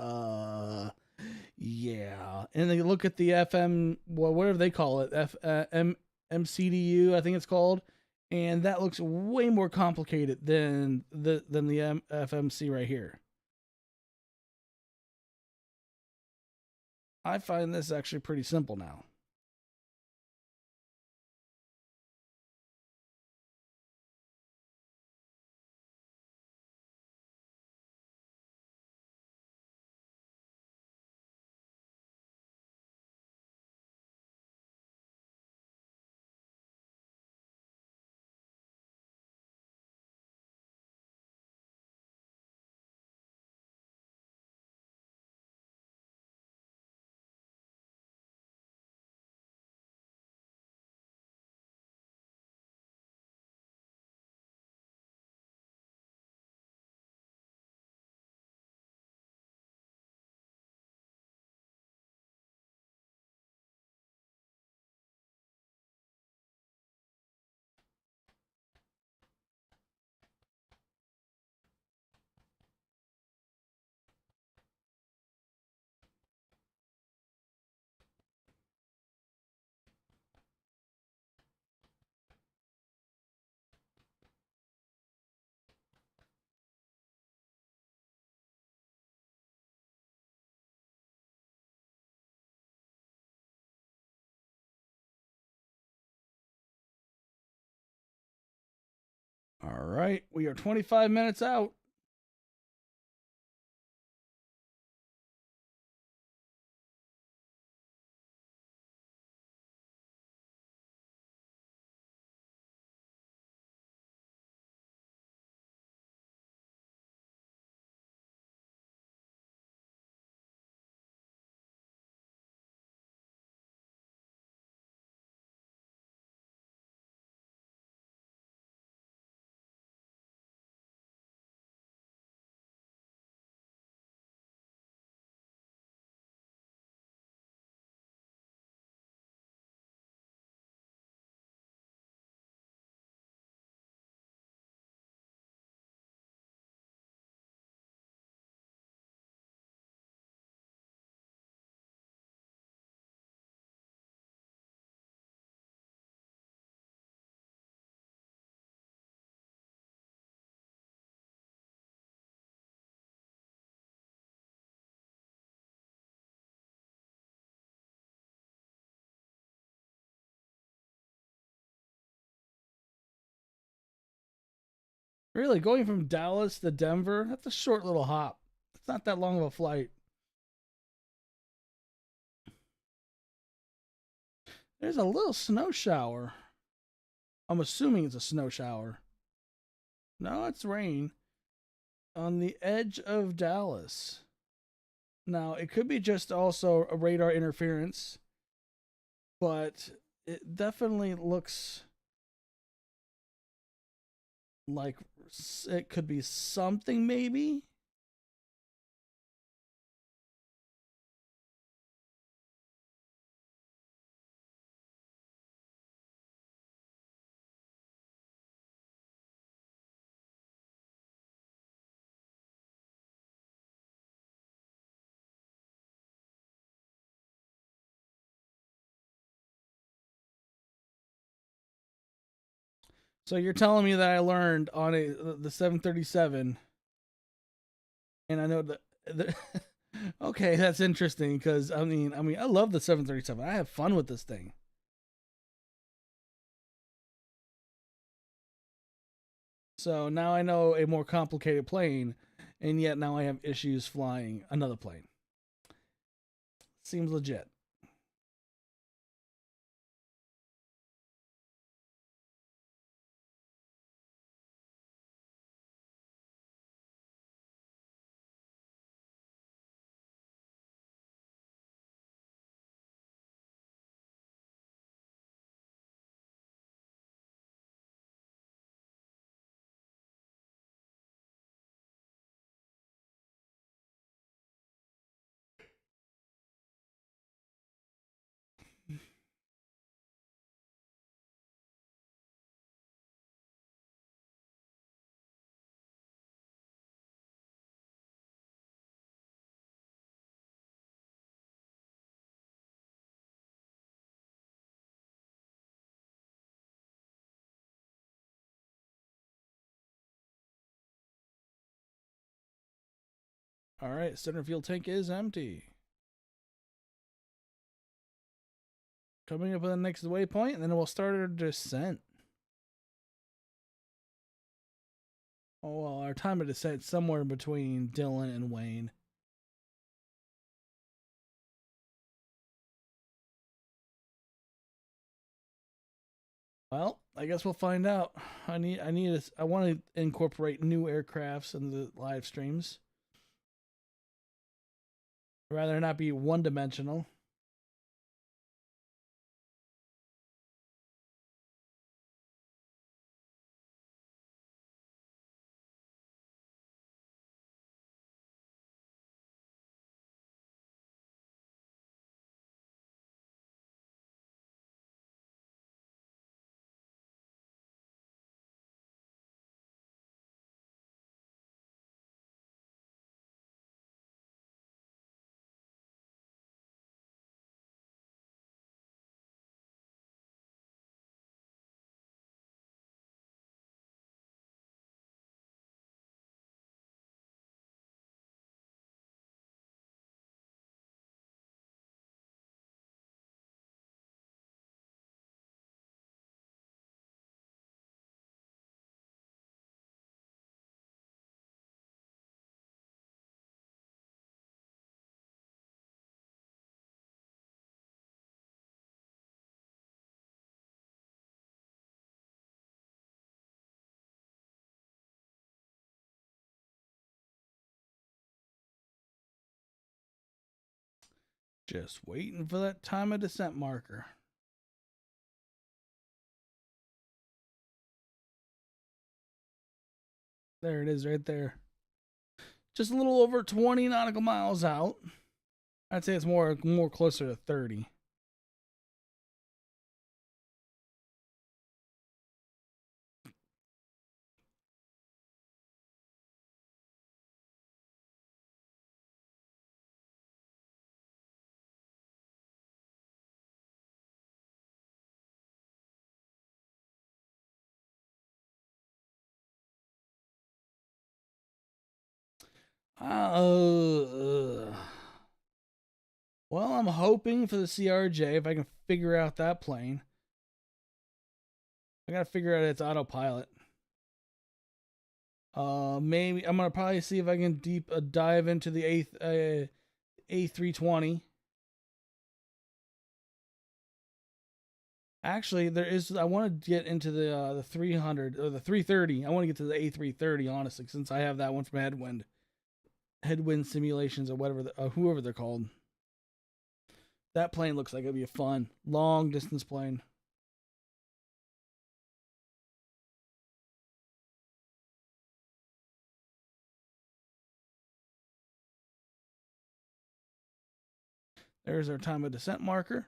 yeah. And they look at the FM, well, whatever they call it, MCDU, I think it's called, and that looks way more complicated than the FMC right here. I find this actually pretty simple now. All right, we are 25 minutes out. Really, going from Dallas to Denver, that's a short little hop. It's not that long of a flight. There's a little snow shower. I'm assuming it's a snow shower. No, it's rain on the edge of Dallas. Now, it could be just also a radar interference, but it definitely looks like it could be something, maybe. So you're telling me that I learned on the 737, and I know the okay, that's interesting because I mean, I love the 737. I have fun with this thing. So now I know a more complicated plane, and yet now I have issues flying another plane. Seems legit. All right, center fuel tank is empty. Coming up on the next waypoint, and then we'll start our descent. Oh, well, our time of descent somewhere between Dillon and Wayne. Well, I guess we'll find out. I want to incorporate new aircrafts in the live streams. I'd rather not be one dimensional. Just waiting for that time of descent marker. There it is right there. Just a little over 20 nautical miles out. I'd say it's more closer to 30. Well, I'm hoping for the CRJ if I can figure out that plane. I gotta figure out its autopilot. Maybe I'm gonna probably see if I can deep dive into the A320. Actually, there is. I want to get into the 300 or the 330. I want to get to the A330 honestly, since I have that one from Headwind Simulations or whatever, whoever they're called. That plane looks like it'd be a fun long distance plane. There's our time of descent marker.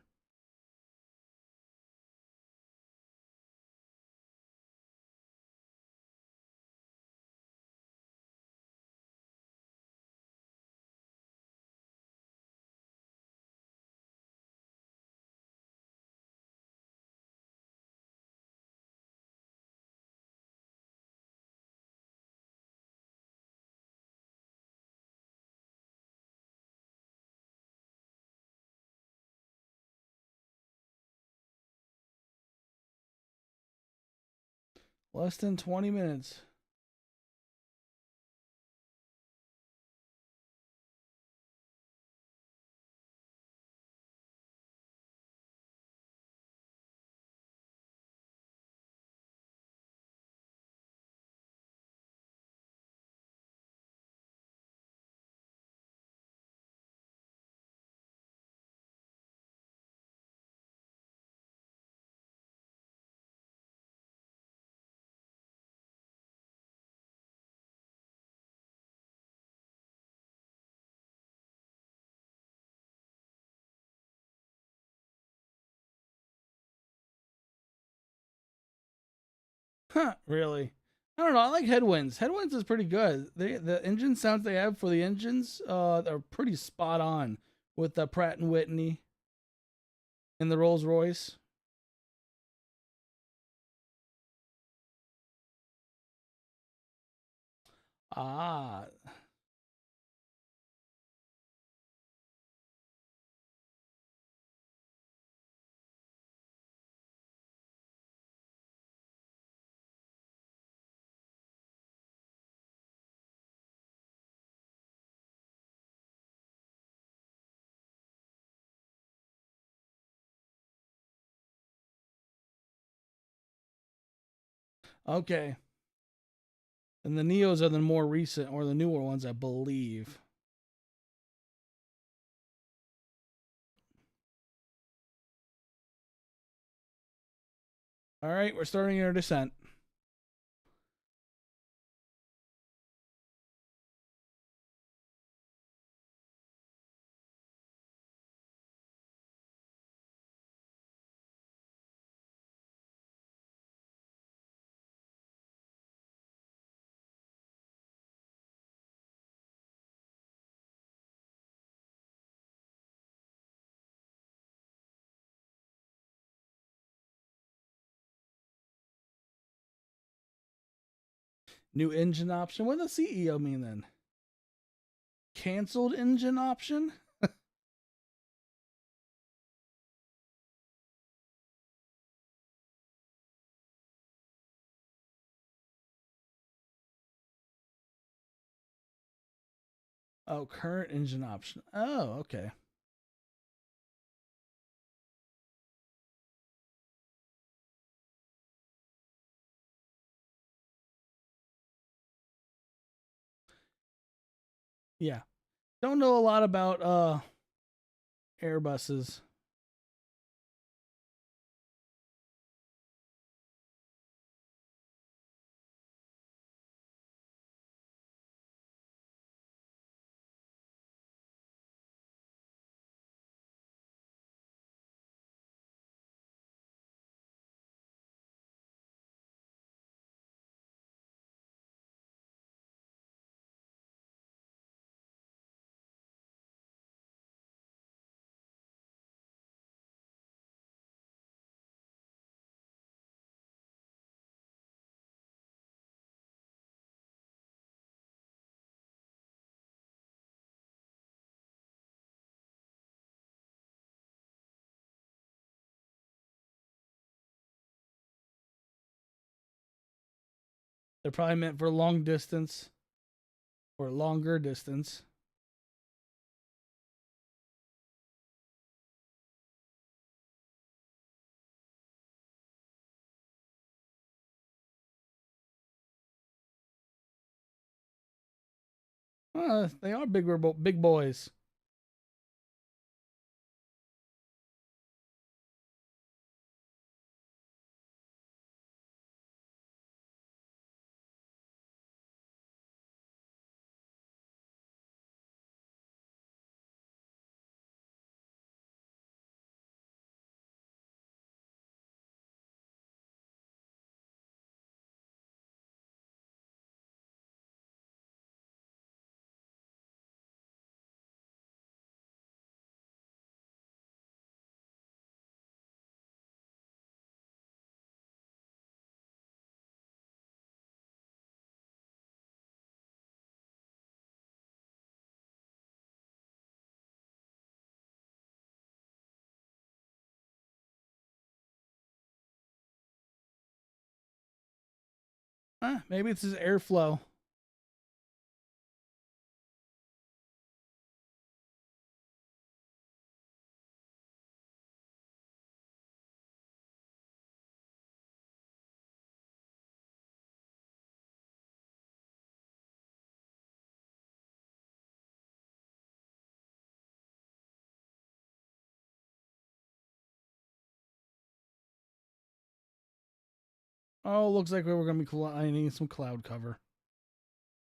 Less than 20 minutes. Huh, really? I don't know. I like Headwinds. Headwinds is pretty good. The engine sounds they have for the engines are pretty spot on with the Pratt and Whitney and the Rolls Royce. Ah, okay. And the Neos are the more recent or the newer ones, I believe. All right, we're starting our descent. New engine option. What does CEO mean then? Canceled engine option? Oh, current engine option. Oh, okay. Yeah. Don't know a lot about Airbuses. They're probably meant for long distance or longer distance. They are big boys. Maybe it's his airflow. Oh, looks like we were going to be colliding some cloud cover.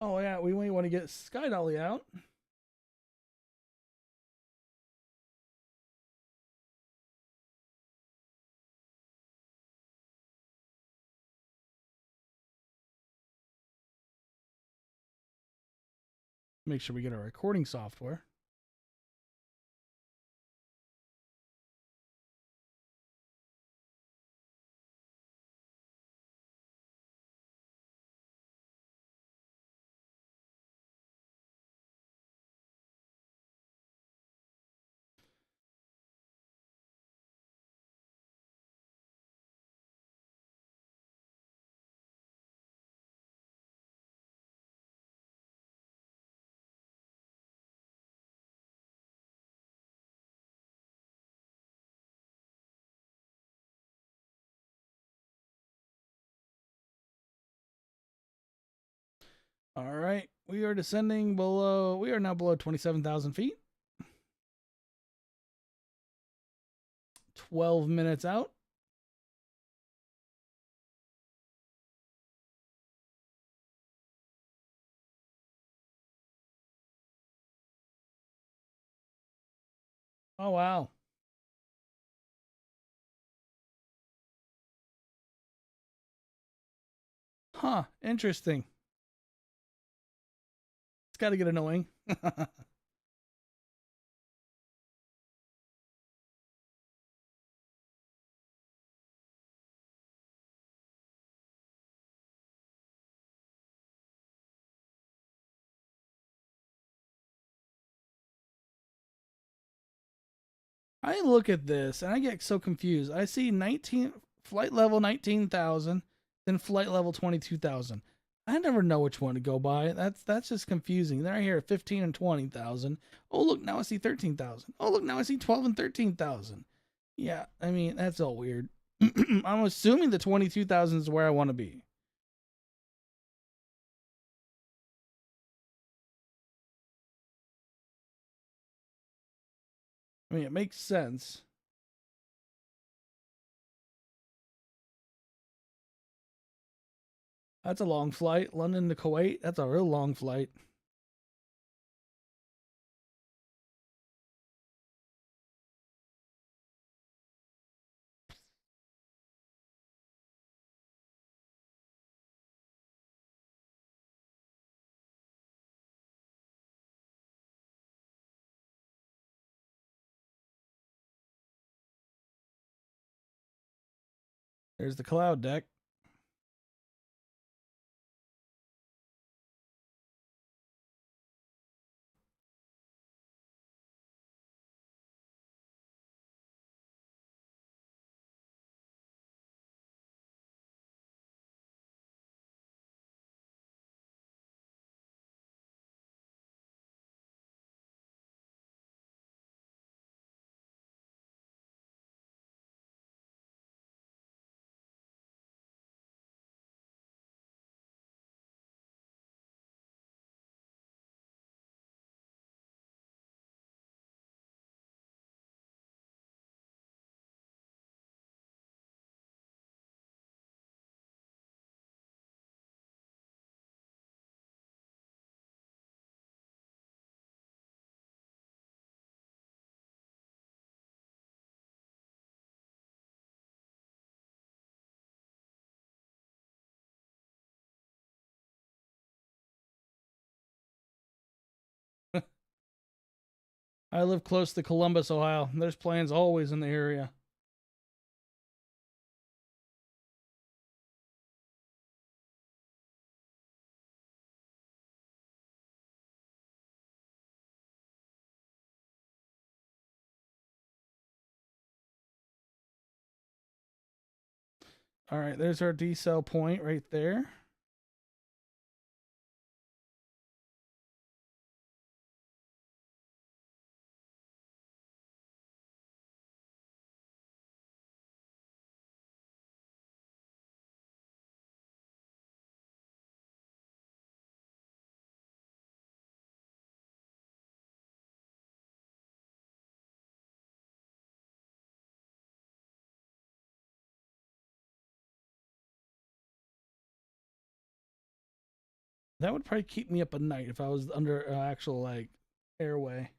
Oh, yeah, we might want to get Sky Dolly out. Make sure we get our recording software. All right, we are descending below. We are now below 27,000 feet. 12 minutes out. Oh, wow. Huh, interesting. It's got to get annoying. I look at this and I get so confused. I see 19 flight level 19,000, then flight level 22,000. I never know which one to go by. That's just confusing. Then I hear 15 and 20,000. Oh, look, now I see 13,000. Oh, look, now I see 12 and 13,000. Yeah, I mean, that's all weird. I'm assuming the 22,000 is where I want to be. I mean, it makes sense. That's a long flight. London to Kuwait. That's a real long flight. There's the cloud deck. I live close to Columbus, Ohio. There's planes always in the area. All right, there's our decel point right there. That would probably keep me up at night if I was under an actual like airway.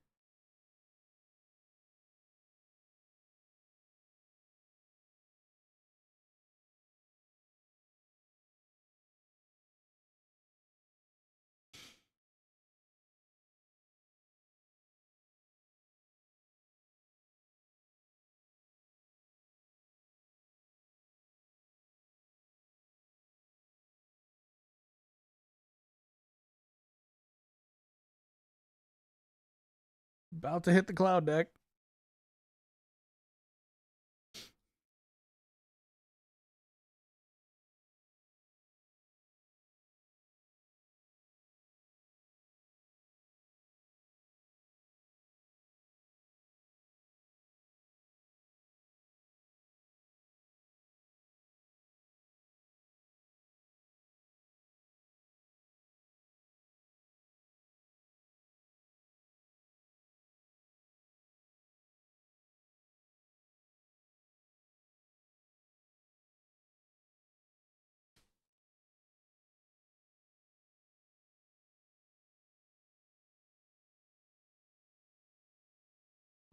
About to hit the cloud deck.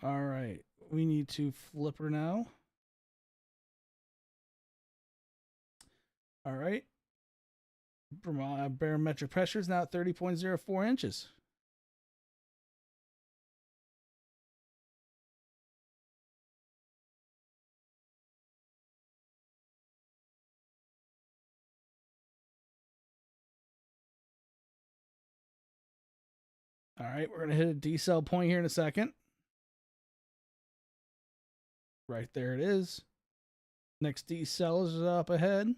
All right, we need to flip her now. All right. Barometric pressure is now at 30.04 inches. All right, we're going to hit a decel point here in a second. Right there it is. Next decel is up ahead.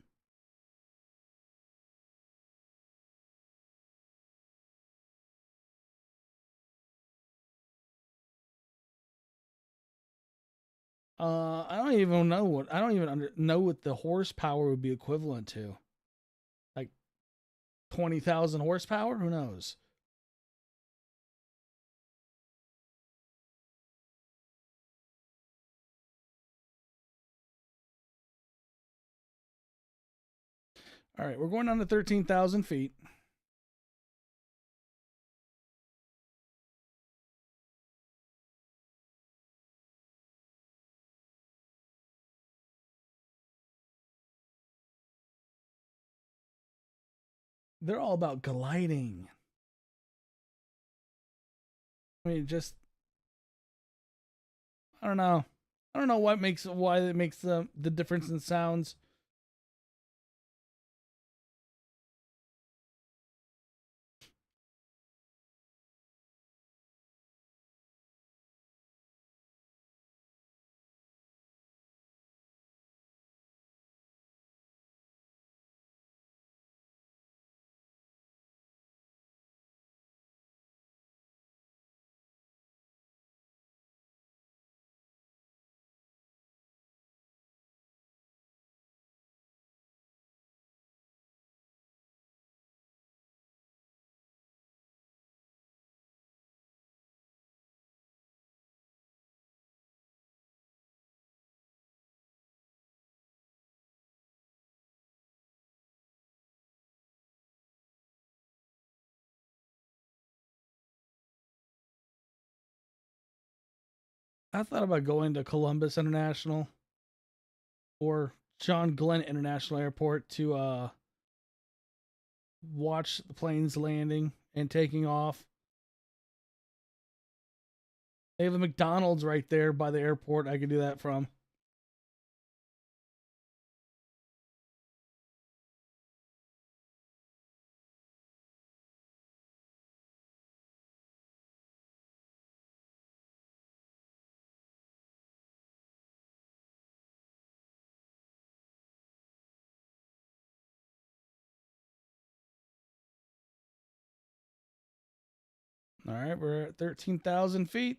I don't even know what the horsepower would be equivalent to. Like 20,000 horsepower? Who knows? All right, we're going down to 13,000 feet. They're all about gliding. I mean, just I don't know. I don't know why it makes the difference in sounds. I thought about going to Columbus International or John Glenn International Airport to watch the planes landing and taking off. They have a McDonald's right there by the airport. I could do that from. All right, we're at 13,000 feet.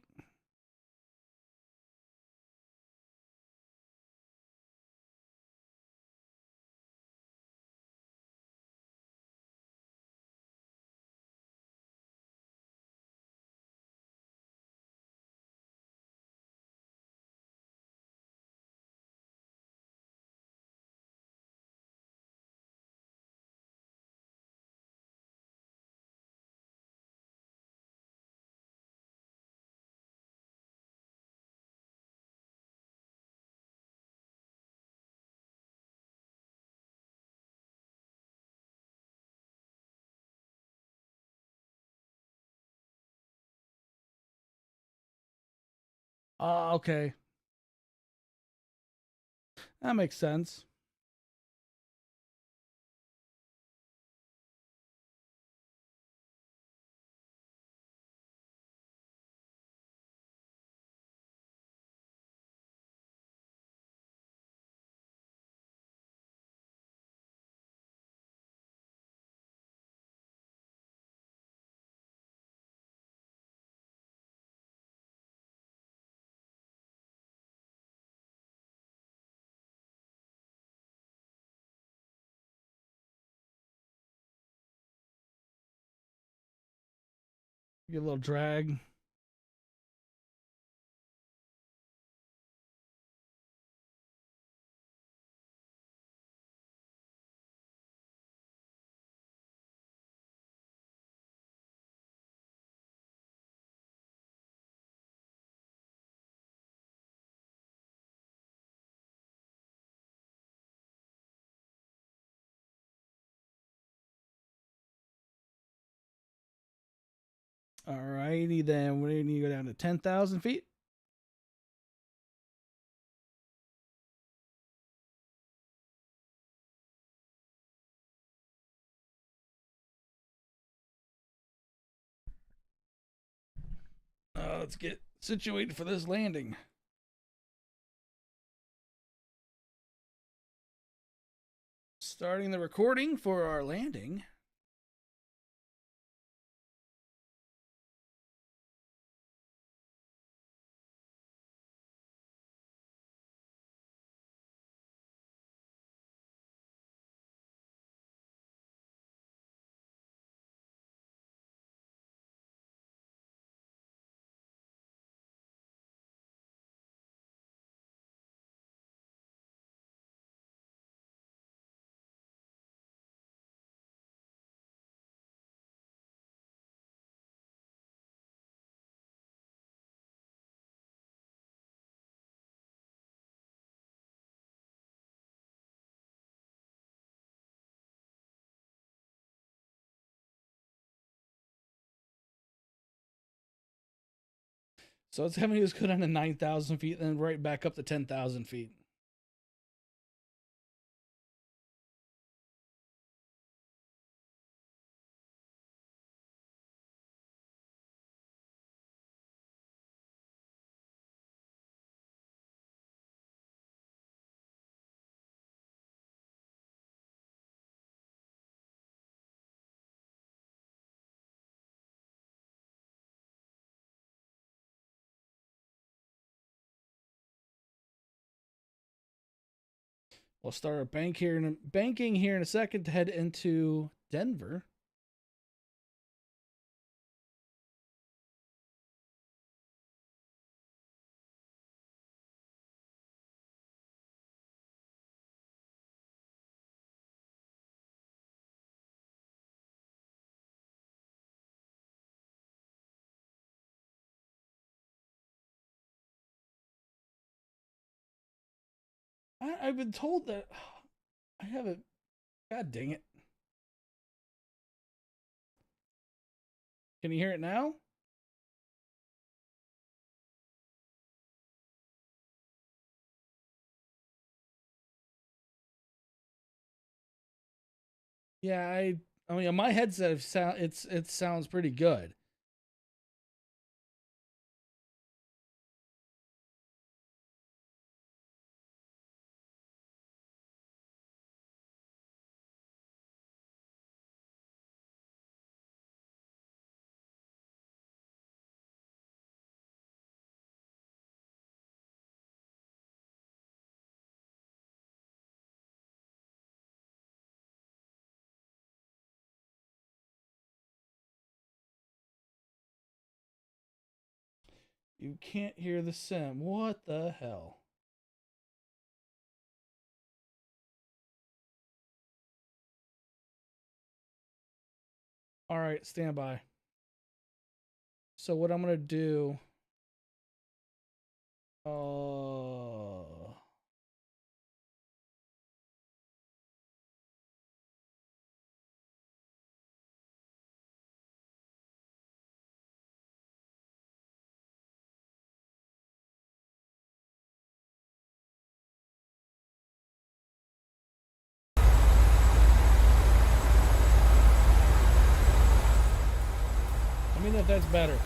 Okay. That makes sense. Get a little drag. All righty then. We need to go down to 10,000 feet. Let's get situated for this landing. Starting the recording for our landing. So it's having us go down to 9,000 feet and then right back up to 10,000 feet. We'll start our banking here in a second to head into Denver. I've been told that I haven't. God dang it. Can you hear it now? Yeah, I mean, on my headset, it sounds pretty good. You can't hear the sim. What the hell? All right, stand by. So what I'm gonna do? Let me know if that's better.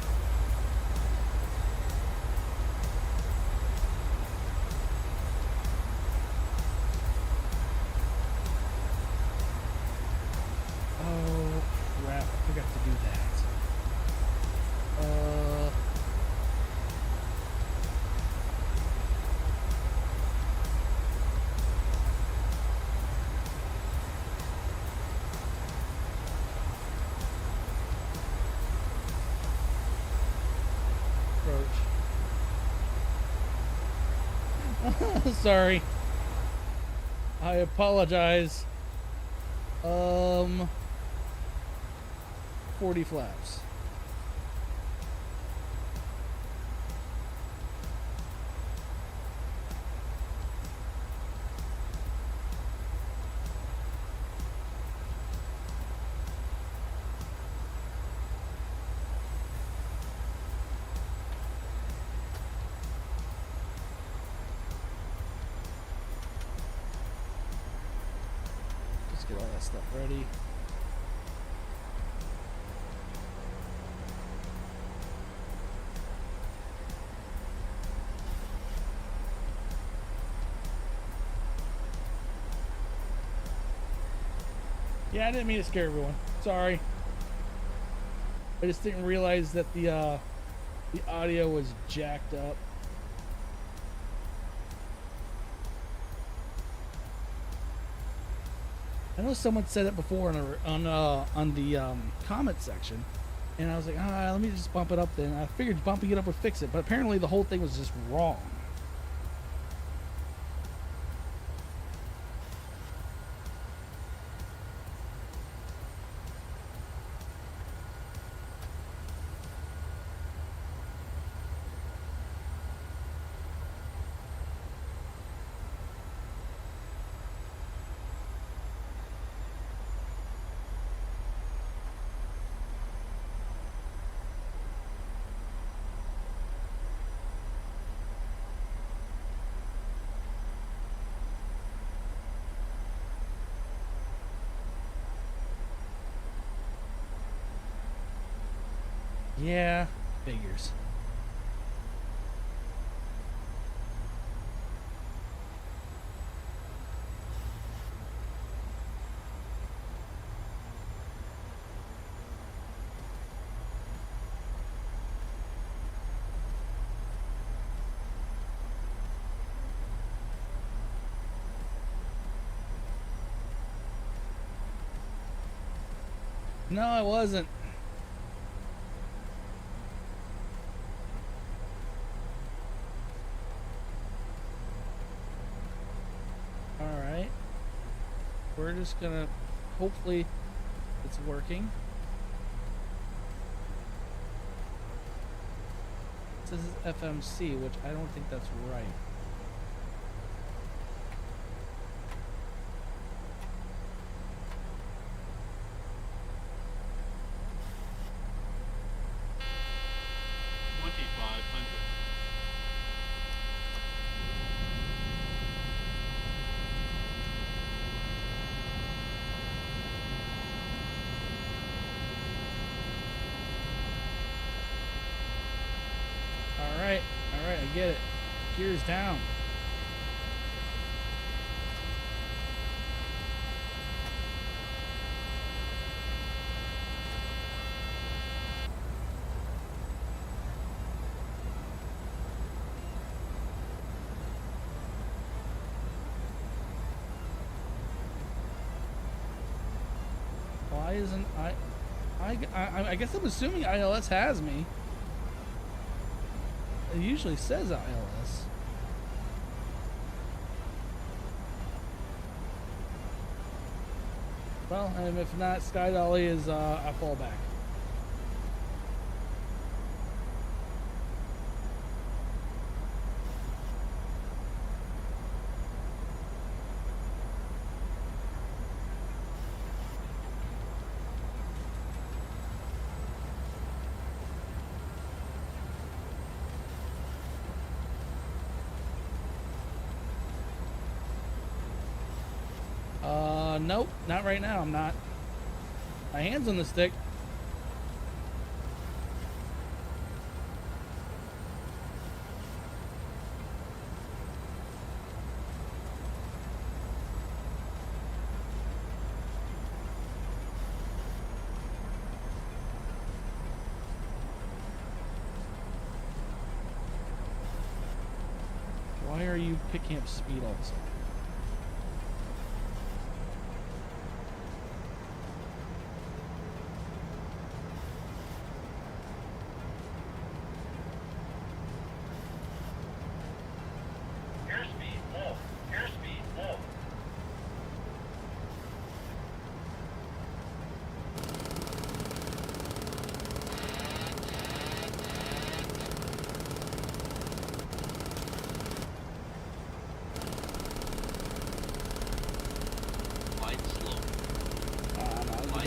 Oh crap! I forgot to do that. Approach. Sorry. I apologize. 40 flaps. Just get all that stuff ready. Yeah, I didn't mean to scare everyone. Sorry. I just didn't realize that the audio was jacked up. I know someone said it before on the comment section, and I was like, let me just bump it up. Then I figured bumping it up would fix it, but apparently the whole thing was just wrong. Yeah, figures. No, I wasn't. Alright. We're just gonna... Hopefully it's working. This is FMC, which I don't think that's right. Alright, I get it. Gears down. Why isn't I guess I'm assuming ILS has me. It usually says ILS. Well, and if not, Sky Dolly is a fallback. Nope, not right now. I'm not. My hand's on the stick. Why are you picking up speed all of a sudden?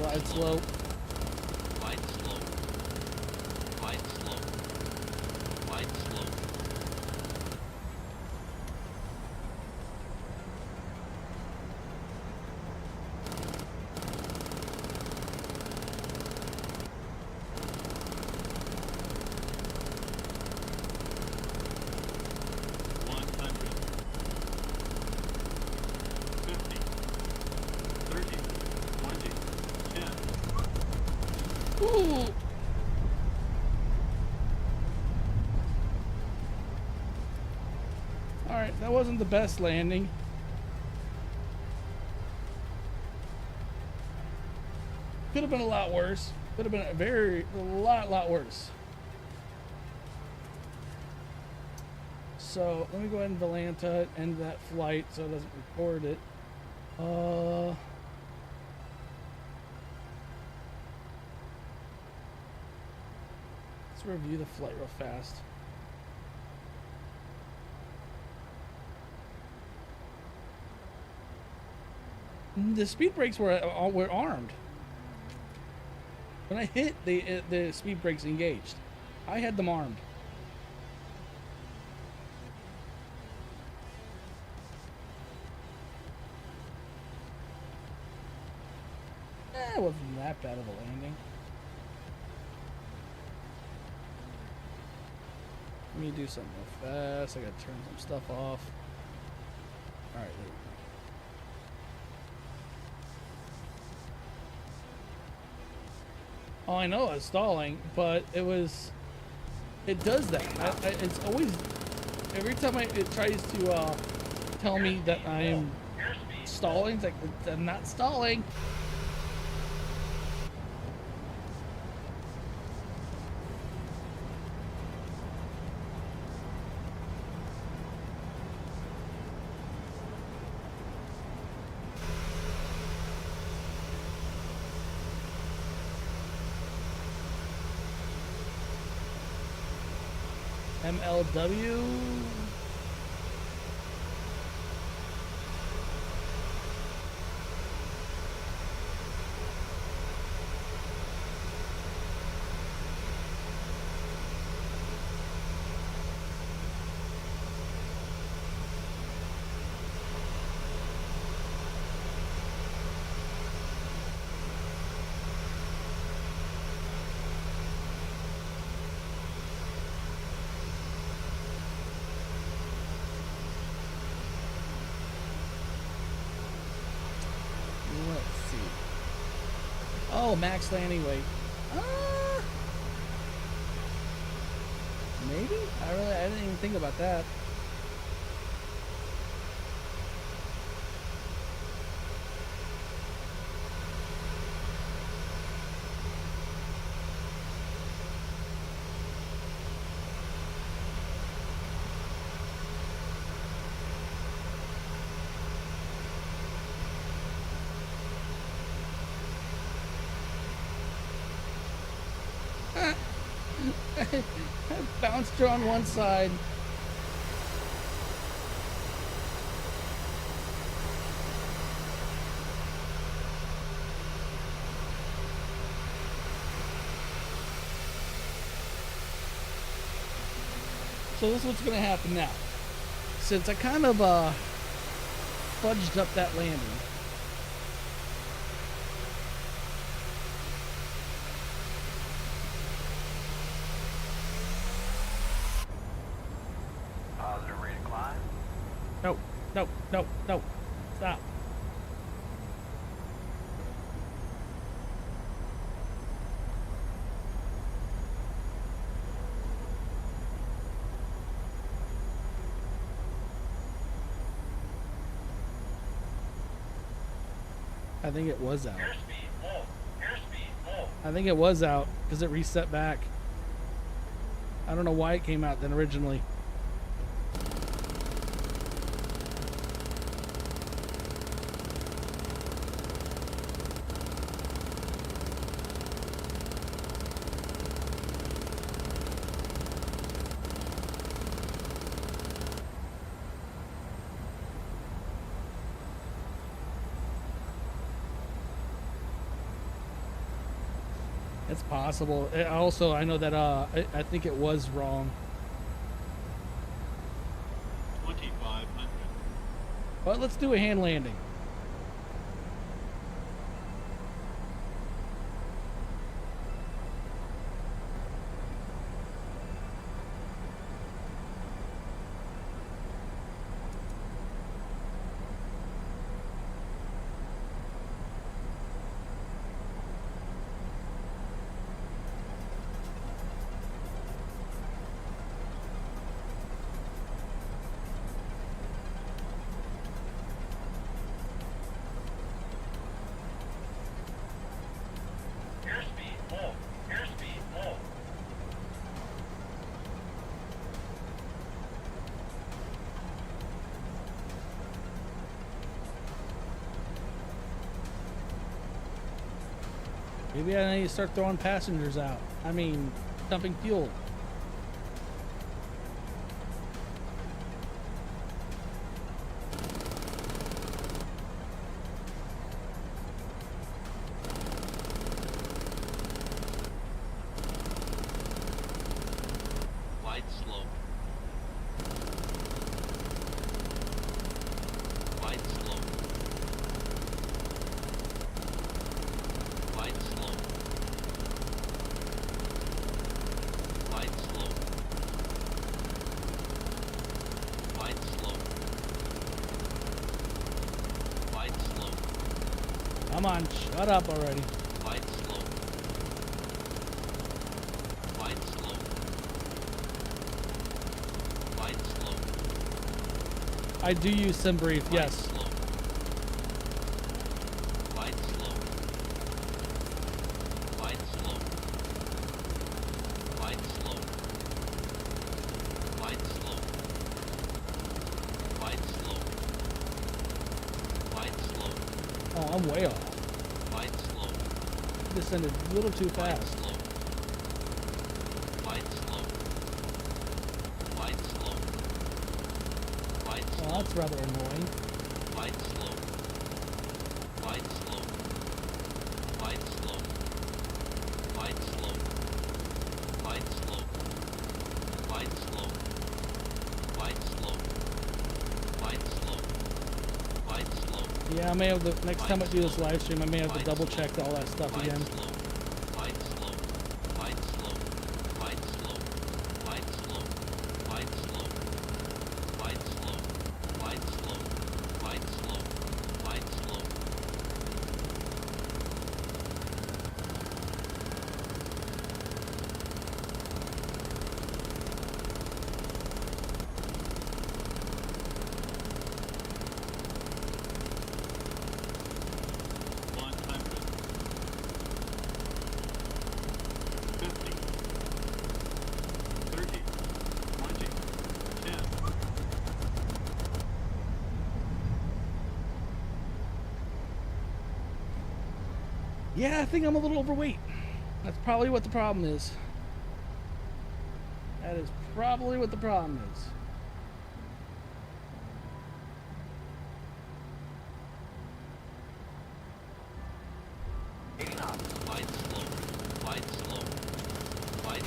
Glide slope. Glide slope. Glide slope. Glide slope. Ooh. Alright, that wasn't the best landing. Could have been a lot worse. Could have been a lot worse. So let me go ahead and Volanta end that flight so it doesn't record it. Let's review the flight real fast. The speed brakes were armed. When I hit, the speed brakes engaged. I had them armed. It wasn't that bad of a landing. Let me do something real fast. I gotta turn some stuff off. Alright, there we go. Oh, I know it's stalling, but it does that. It's always, every time it tries to tell me that I'm stalling, it's like, I'm not stalling. MLW. Let's see. Oh, max landing weight. Maybe? I didn't even think about that. I bounced her on one side. So this is what's going to happen now. Since I kind of fudged up that landing. Positive rate of climb. No, no, no, no. Stop. I think it was out. Airspeed low. Airspeed low. I think it was out because it reset back. I don't know why it came out then originally. It's possible. Also, I know that I think it was wrong. 2500. But let's do a hand landing. Airspeed low. Airspeed low. Maybe I need to start throwing passengers out. I mean, dumping fuel. Wide slope. Wide slope. Wide slope. Wide Come on, shut up already. Wide slope. Wide slope. Wide slope. I do use SimBrief, Wide yes. slope. Wide slope. Wide slope. Wide slope. Wide slope. Wide slope. Wide slope. Oh, I'm way off. Wide slope. Descended a little too Wide fast. slope. Wide slope. Wide slope. Wide Oh, slope. that's rather annoying. Wide slope. Wide slope. Wide slope. Wide slope. Wide slope. Wide slope. Wide slope. Wide slope. Wide slope. Yeah, I may have the next time I do this live stream, I may have to Wide double slope. check all that stuff Wide again. slope. Wide slope. Wide slope. Wide slope. Wide slope. Wide slope. Wide slope. Wide slope. Wide slope. Wide slope. One hundred. 50. 30. 20. 10. Yeah, I think I'm a little overweight. That's probably what the problem is. That is probably what the problem is. Wide slope. Wide slope. Wide.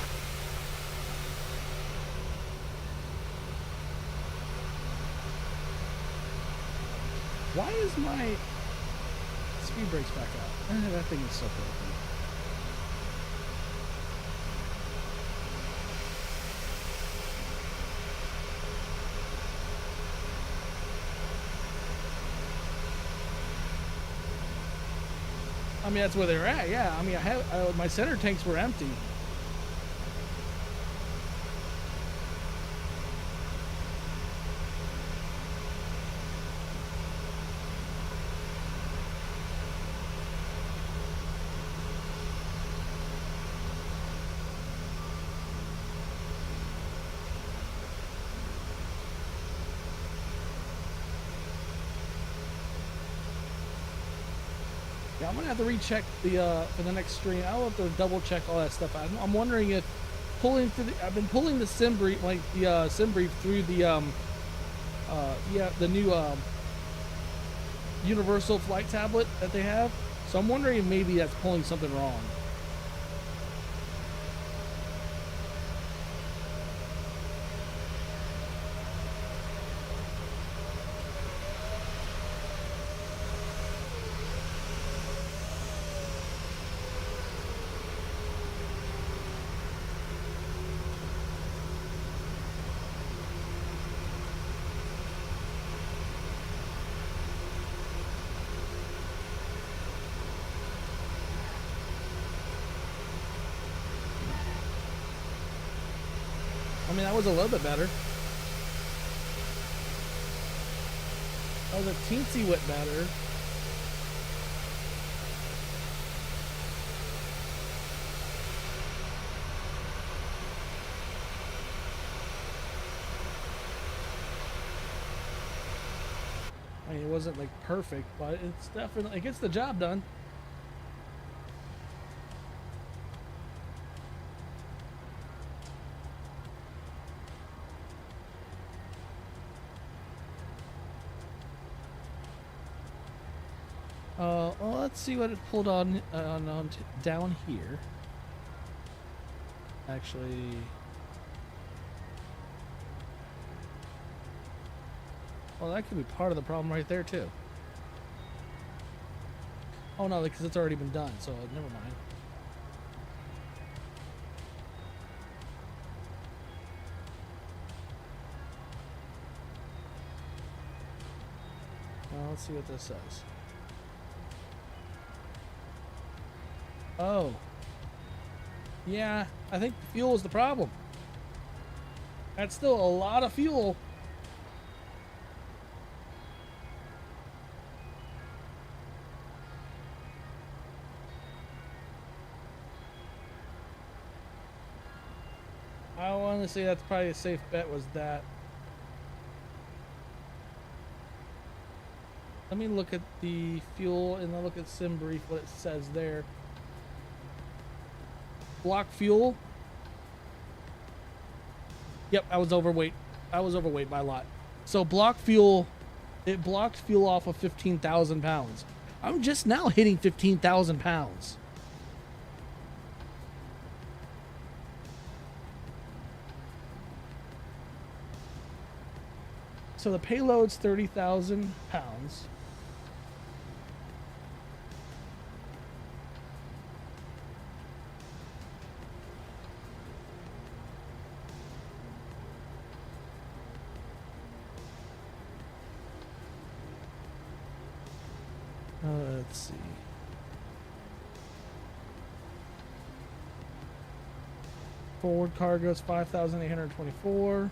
Why is my speed brakes back out? That thing is so broken. I mean, that's where they're at. Yeah. I mean, my center tanks were empty. Yeah, I'm gonna have to recheck the for the next stream. I'll have to double check all that stuff. I'm wondering if pulling through I've been pulling the SimBrief, like the SimBrief through the the new universal flight tablet that they have. So I'm wondering if maybe that's pulling something wrong. I mean, that was a little bit better. That was a teensy bit better. I mean, it wasn't like perfect, but it's definitely, it gets the job done. Well, let's see what it pulled on, down here. Actually, well, that could be part of the problem right there too. Oh no, because it's already been done, so never mind. Well, let's see what this says. Oh. Yeah, I think the fuel is the problem. That's still a lot of fuel. I want to say that's probably a safe bet was that. Let me look at the fuel and then look at sim brief what it says there. Block fuel. Yep, I was overweight. I was overweight by a lot. So block fuel, it blocked fuel off of 15,000 pounds. I'm just now hitting 15,000 pounds. So the payload's 30,000 pounds. Let's see. Forward cargo is 5,824.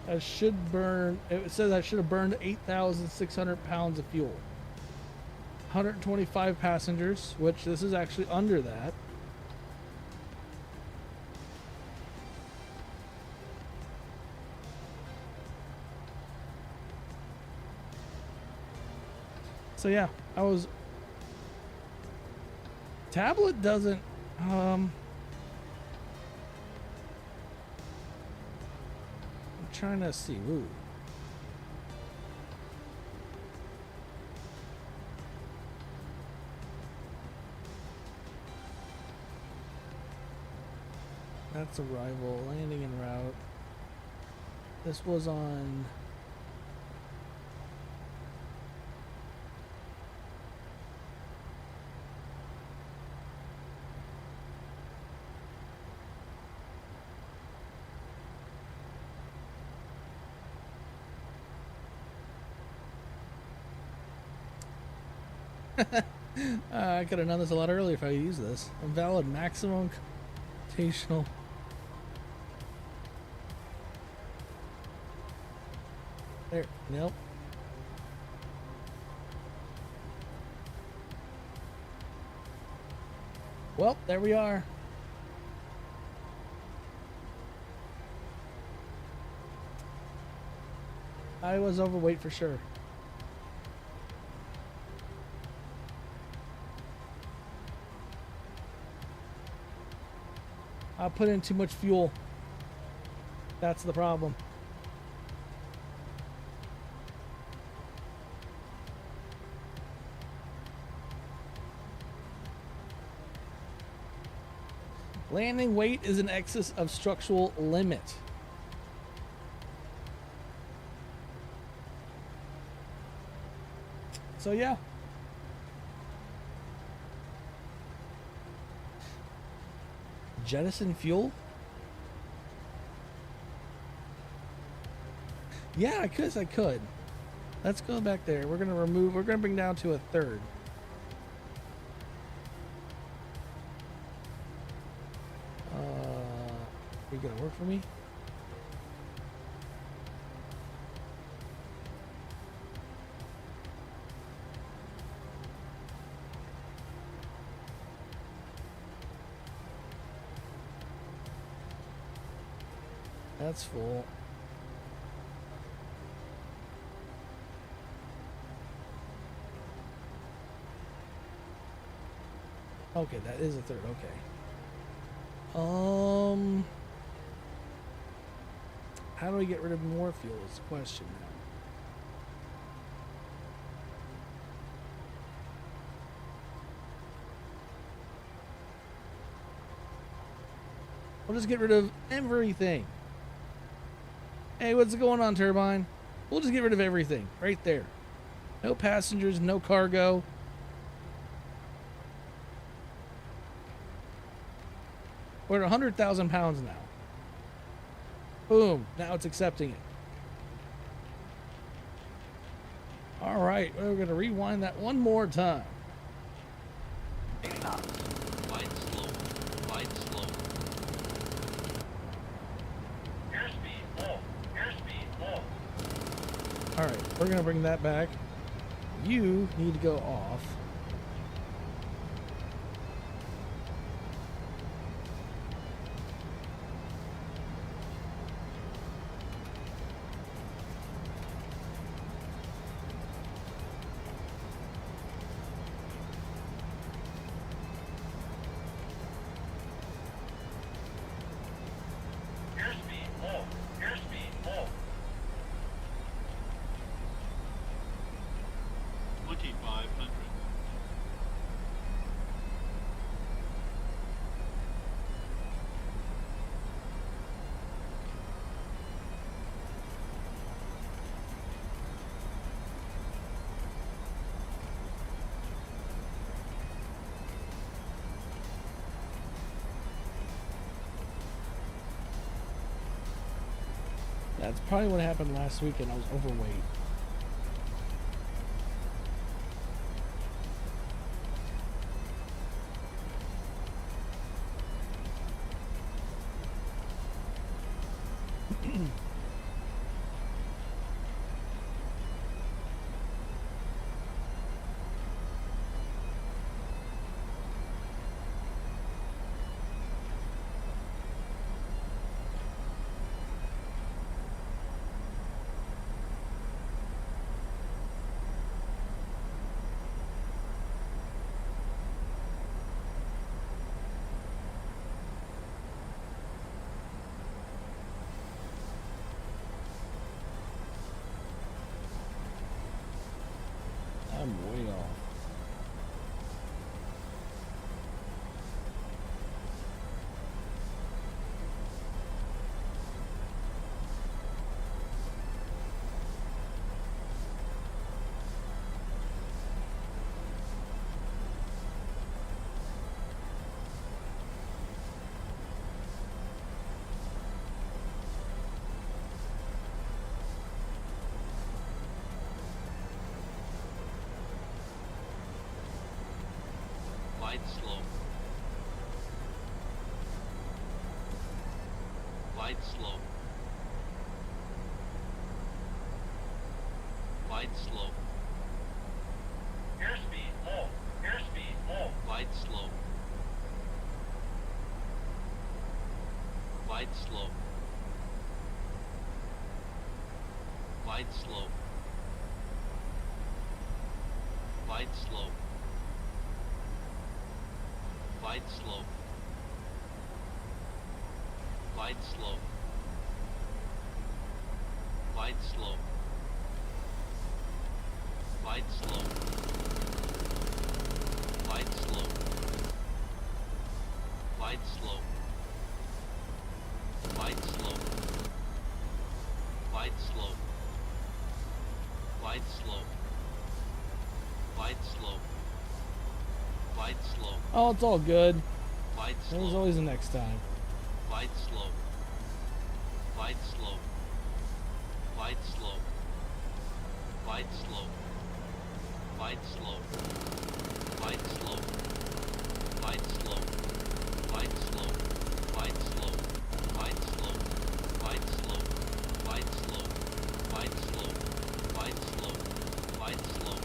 I should burn. It says I should have burned 8,600 pounds of fuel. 125 passengers, which this is actually under that. So yeah, I was. Tablet doesn't. I'm trying to see. Ooh. That's arrival, landing en route. This was on. I could have done this a lot earlier if I used this. Invalid maximum computational. There, nope. Well, there we are. I was overweight for sure. I put in too much fuel. That's the problem. Landing weight is in excess of structural limit. So yeah. Jettison fuel? Yeah, I could. Let's go back there. We're gonna bring down to a third. Are you gonna work for me? That's full. Okay, that is a third. Okay. How do we get rid of more fuel is the question now. We'll just get rid of everything. Hey, what's going on, turbine? We'll just get rid of everything right there. No passengers, no cargo. We're at 100,000 pounds now. Boom. Now it's accepting it. All right. We're going to rewind that one more time. 80 knots. Glide slow. Glide slow. Airspeed full. Airspeed full. All right. We're going to bring that back. You need to go off. Airspeed full. Airspeed full. 2,500. That's probably what happened last weekend. I was overweight. I'm way off. Glide slow. Glide slow. Glide slow. Airspeed full. Airspeed full. Glide slow. Glide slow. Glide slow. Glide slow. Glide slow. Glide slow. Glide slow. Glide slow. Glide slow. Glide slow. Glide slow. Glide slow. Glide slow. Glide slow. Glide slow. Oh, it's all good. Glide There's slow. always the next time. Glide slow. Glide slow. Glide slow. Glide slow. Glide slow. Glide slow. Glide slow. Glide slow. Glide slow. Glide slow. Glide slow. Glide slow. Glide slow. Glide slow. Glide slow. Glide slow.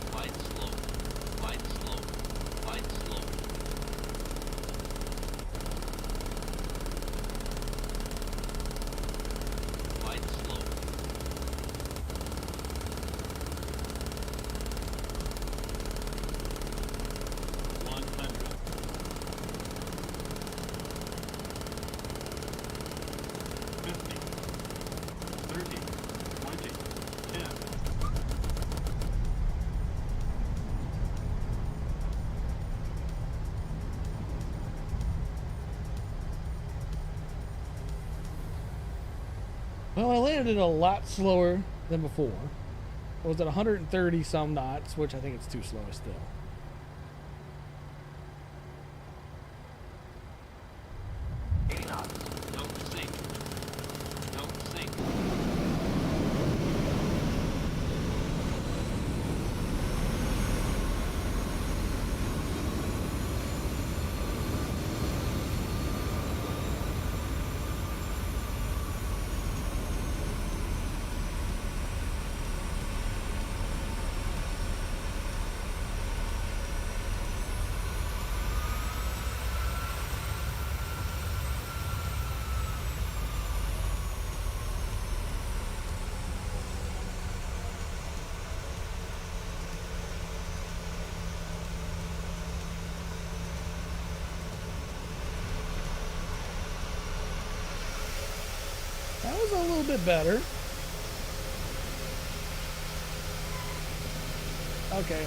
Glide slow. Glide slow. Glide slow. Well, I landed a lot slower than before. I was at 130 some knots, which I think it's too slow still. was a little bit better. Okay.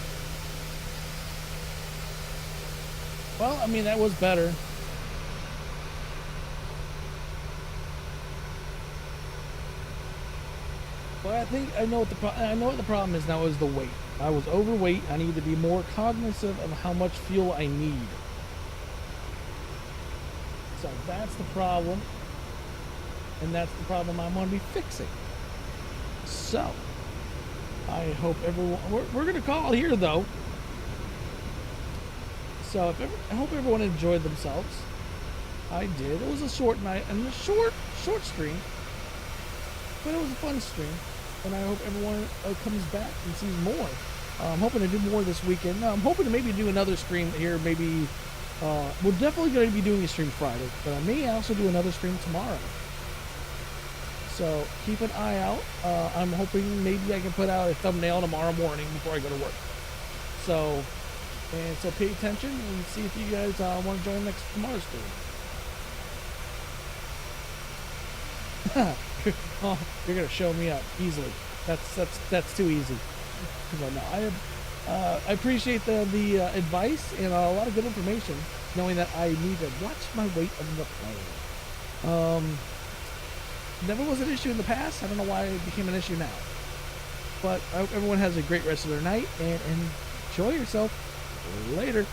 Well, I mean, that was better. But I think I know what the problem is now is the weight. I was overweight. I need to be more cognizant of how much fuel I need. So that's the problem. And that's the problem I'm going to be fixing. So, I hope everyone... We're going to call here, though. So, I hope everyone enjoyed themselves. I did. It was a short night and a short stream. But it was a fun stream. And I hope everyone comes back and sees more. I'm hoping to do more this weekend. I'm hoping to maybe do another stream here. Maybe... we're definitely going to be doing a stream Friday. But I may also do another stream tomorrow. So keep an eye out. I'm hoping maybe I can put out a thumbnail tomorrow morning before I go to work. So pay attention and see if you guys want to join next tomorrow's stream. Oh, you're gonna show me up easily. That's too easy. But no, I appreciate the advice and a lot of good information, knowing that I need to watch my weight on the plane. Never was an issue in the past. I don't know why it became an issue now. But I hope everyone has a great rest of their night and enjoy yourself. Later.